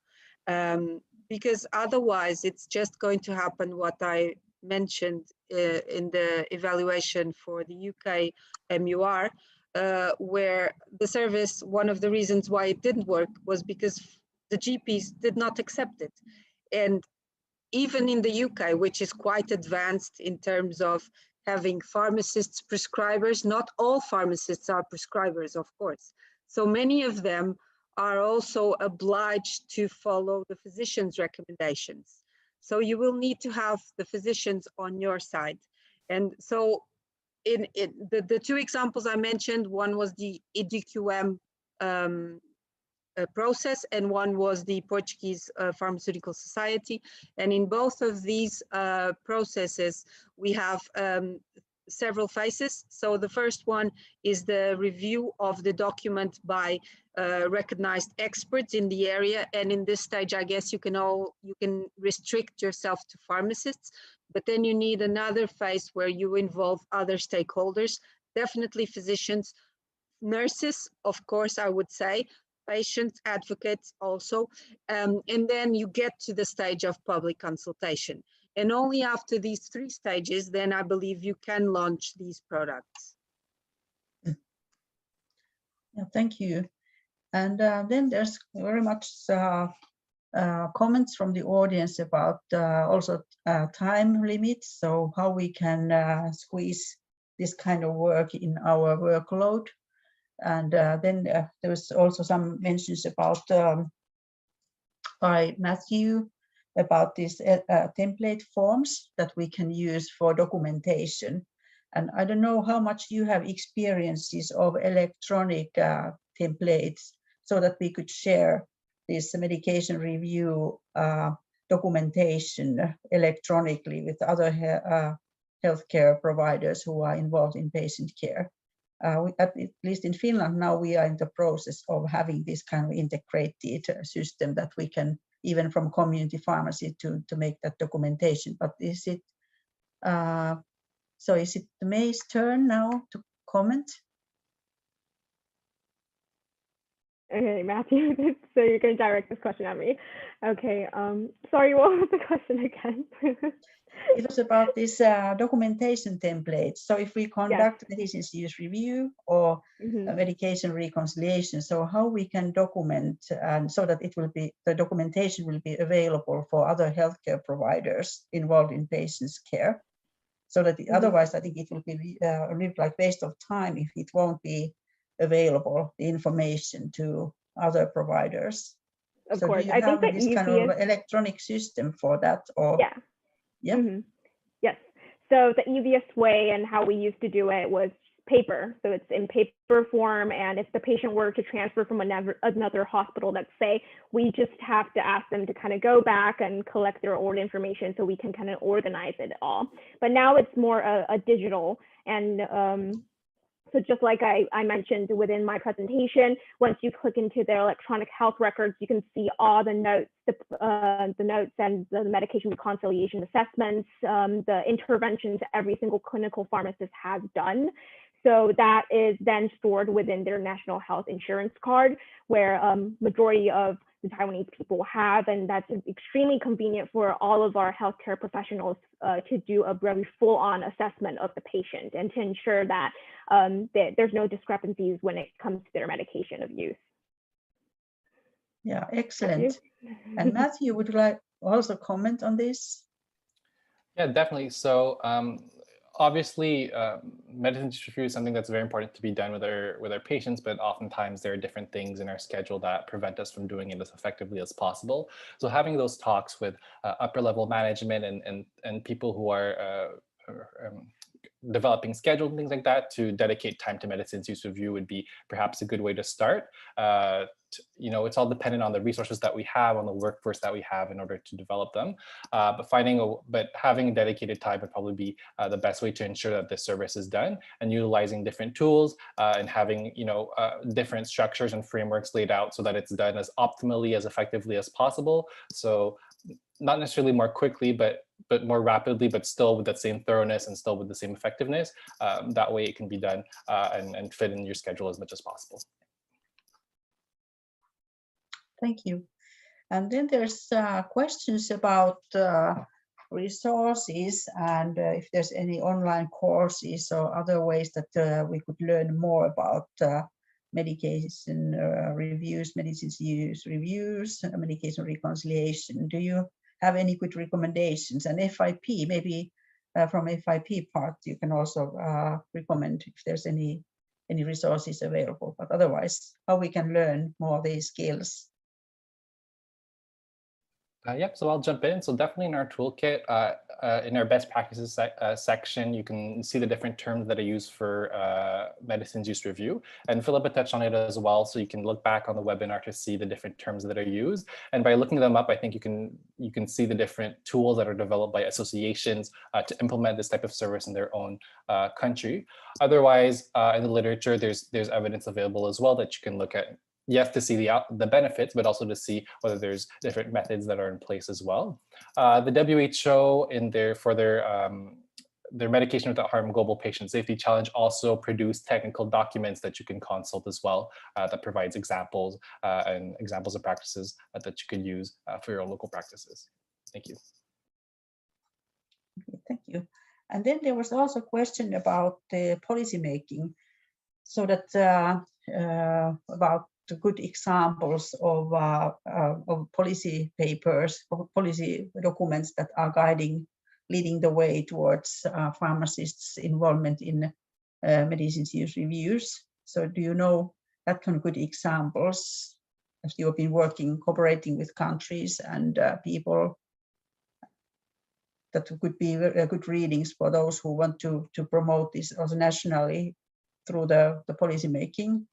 Because otherwise it's just going to happen what I mentioned in the evaluation for the UK MUR, where the service, one of the reasons why it didn't work was because the GPs did not accept it. And even in the UK, which is quite advanced in terms of having pharmacists, prescribers, not all pharmacists are prescribers, of course. So many of them are also obliged to follow the physician's recommendations. So you will need to have the physicians on your side. And so in the two examples I mentioned, one was the EDQM process, and one was the Portuguese Pharmaceutical Society. And in both of these processes, we have several phases. So the first one is the review of the document by recognized experts in the area. And in this stage, I guess you can restrict yourself to pharmacists, but then you need another phase where you involve other stakeholders, definitely physicians, nurses, of course, I would say, patients, advocates also, and then you get to the stage of public consultation. And only after these three stages, then I believe you can launch these products. Yeah, thank you. And then there's very much comments from the audience about also time limits, so how we can squeeze this kind of work in our workload. And then there was also some mentions about by Matthew about these template forms that we can use for documentation. And I don't know how much you have experiences of electronic templates, so that we could share this medication review documentation electronically with other healthcare providers who are involved in patient care. At least in Finland now, we are in the process of having this kind of integrated system that we can, even from community pharmacy, to make that documentation. But is it so? Is it May's turn now to comment? Okay, Matthew, so you're going to direct this question at me. Okay, sorry, what was the question again? It was about this documentation template. So if we conduct medicines use review or medication reconciliation, so how we can document and so that it will be, the documentation will be available for other healthcare providers involved in patients' care. So that otherwise, I think it will be a little like waste of time if it won't be available, the information to other providers. Of So course, do you I have think the this kind of easiest, electronic system for that? Or yeah. Yes. So the easiest way and how we used to do it was paper. So it's in paper form. And if the patient were to transfer from another hospital, let's say, we just have to ask them to kind of go back and collect their order information so we can kind of organize it all. But now it's more a digital. And so just like I mentioned within my presentation, once you click into their electronic health records, you can see all the notes, the notes and the medication reconciliation assessments, the interventions every single clinical pharmacist has done. So that is then stored within their national health insurance card, where majority of the Taiwanese people have, and that's extremely convenient for all of our healthcare professionals to do a very full-on assessment of the patient and to ensure that there's no discrepancies when it comes to their medication of use. Yeah, excellent. And Matthew, would you like also comment on this? Yeah, definitely. So obviously, medicine review is something that's very important to be done with our patients, but oftentimes there are different things in our schedule that prevent us from doing it as effectively as possible. So having those talks with upper level management and people who are developing schedule and things like that to dedicate time to medicines use review would be perhaps a good way to start. You know, it's all dependent on the resources that we have, on the workforce that we have in order to develop them. But having dedicated time would probably be the best way to ensure that this service is done, and utilizing different tools and having, you know, different structures and frameworks laid out so that it's done as optimally, as effectively as possible. So not necessarily more quickly, but more rapidly, but still with that same thoroughness and still with the same effectiveness. That way it can be done and fit in your schedule as much as possible. Thank you. And then there's questions about resources and if there's any online courses or other ways that we could learn more about medication reviews, medicines use reviews, medication reconciliation. Do you have any good recommendations? And FIP, maybe from FIP part, you can also recommend if there's any resources available, but otherwise, how we can learn more of these skills. Yep, so I'll jump in. So definitely in our toolkit, in our best practices section, you can see the different terms that are used for medicines use review. And Philippa touched on it as well. So you can look back on the webinar to see the different terms that are used. And by looking them up, I think you can see the different tools that are developed by associations to implement this type of service in their own country. Otherwise, in the literature, there's evidence available as well that you can look at. Yes, to see the benefits, but also to see whether there's different methods that are in place as well. The WHO for their Medication Without Harm Global Patient Safety Challenge also produced technical documents that you can consult as well that provides examples and examples of practices that you could use for your local practices. Thank you. Okay, thank you. And then there was also a question about the policy making, so that about the good examples of policy papers, policy documents that are leading the way towards pharmacists' involvement in medicines use reviews. So do you know that kind of good examples as you have been cooperating with countries and people, that could be good readings for those who want to promote this also nationally through the policy making?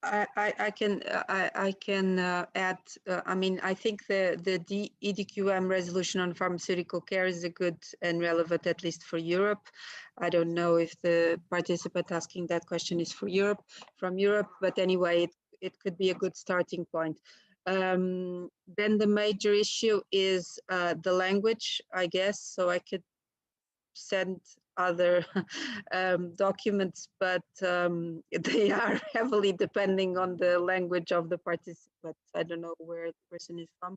I can add. I mean, I think the EDQM resolution on pharmaceutical care is a good and relevant, at least for Europe. I don't know if the participant asking that question is from Europe, but anyway, it could be a good starting point. Then the major issue is the language, I guess. So I could send other documents, but they are heavily depending on the language of the participants. I don't know where the person is from.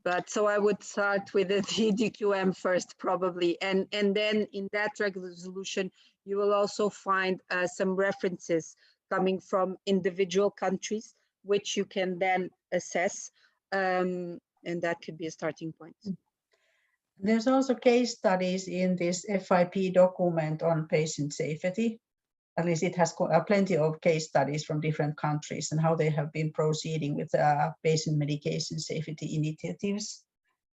But so I would start with the DQM first, probably. And then in that resolution, you will also find some references coming from individual countries, which you can then assess. And that could be a starting point. There's also case studies in this FIP document on patient safety. At least it has plenty of case studies from different countries and how they have been proceeding with patient medication safety initiatives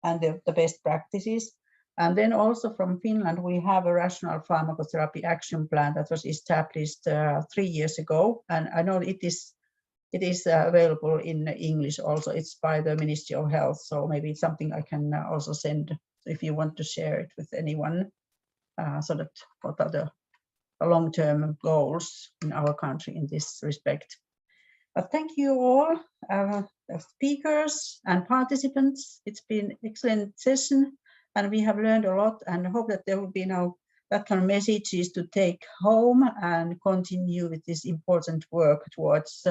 and the best practices. And then also from Finland, we have a rational pharmacotherapy action plan that was established 3 years ago. And I know it is available in English also. It's by the Ministry of Health. So maybe it's something I can also send if you want to share it with anyone, so that what are the long-term goals in our country in this respect. But thank you all, speakers and participants. It's been an excellent session and we have learned a lot, and hope that there will be now that kind of messages to take home and continue with this important work towards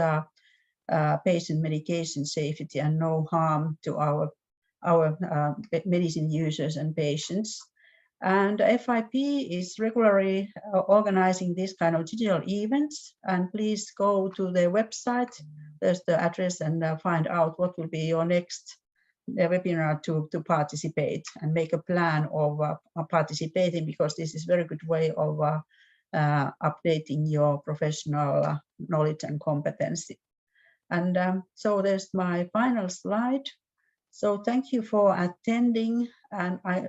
patient medication safety and no harm to our medicine users and patients. And FIP is regularly organizing this kind of digital events, and please go to their website. There's the address, and find out what will be your next webinar to participate, and make a plan of participating, because this is a very good way of updating your professional knowledge and competency. And so there's my final slide. So thank you for attending, and I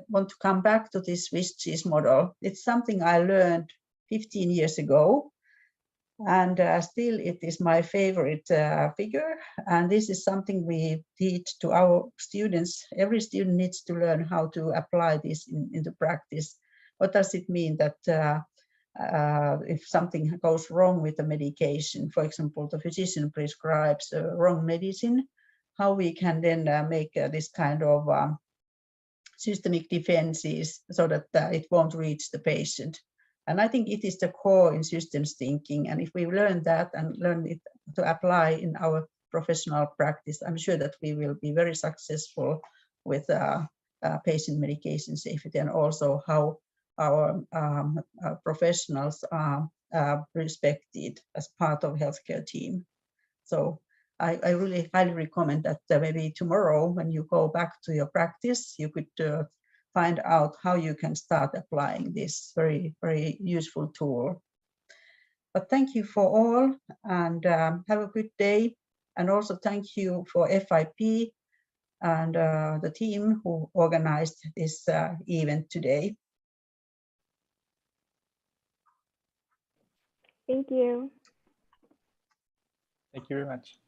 want to come back to this Swiss cheese model. It's something I learned 15 years ago, and still it is my favorite figure. And this is something we teach to our students. Every student needs to learn how to apply this into practice. What does it mean that if something goes wrong with the medication, for example, the physician prescribes wrong medicine, how we can then make this kind of systemic defenses so that it won't reach the patient. And I think it is the core in systems thinking. And if we learn that and learn it to apply in our professional practice, I'm sure that we will be very successful with patient medication safety, and also how our professionals are respected as part of healthcare team. So I really highly recommend that maybe tomorrow when you go back to your practice, you could find out how you can start applying this very, very useful tool. But thank you for all, and have a good day. And also thank you for FIP and the team who organized this event today. Thank you. Thank you very much.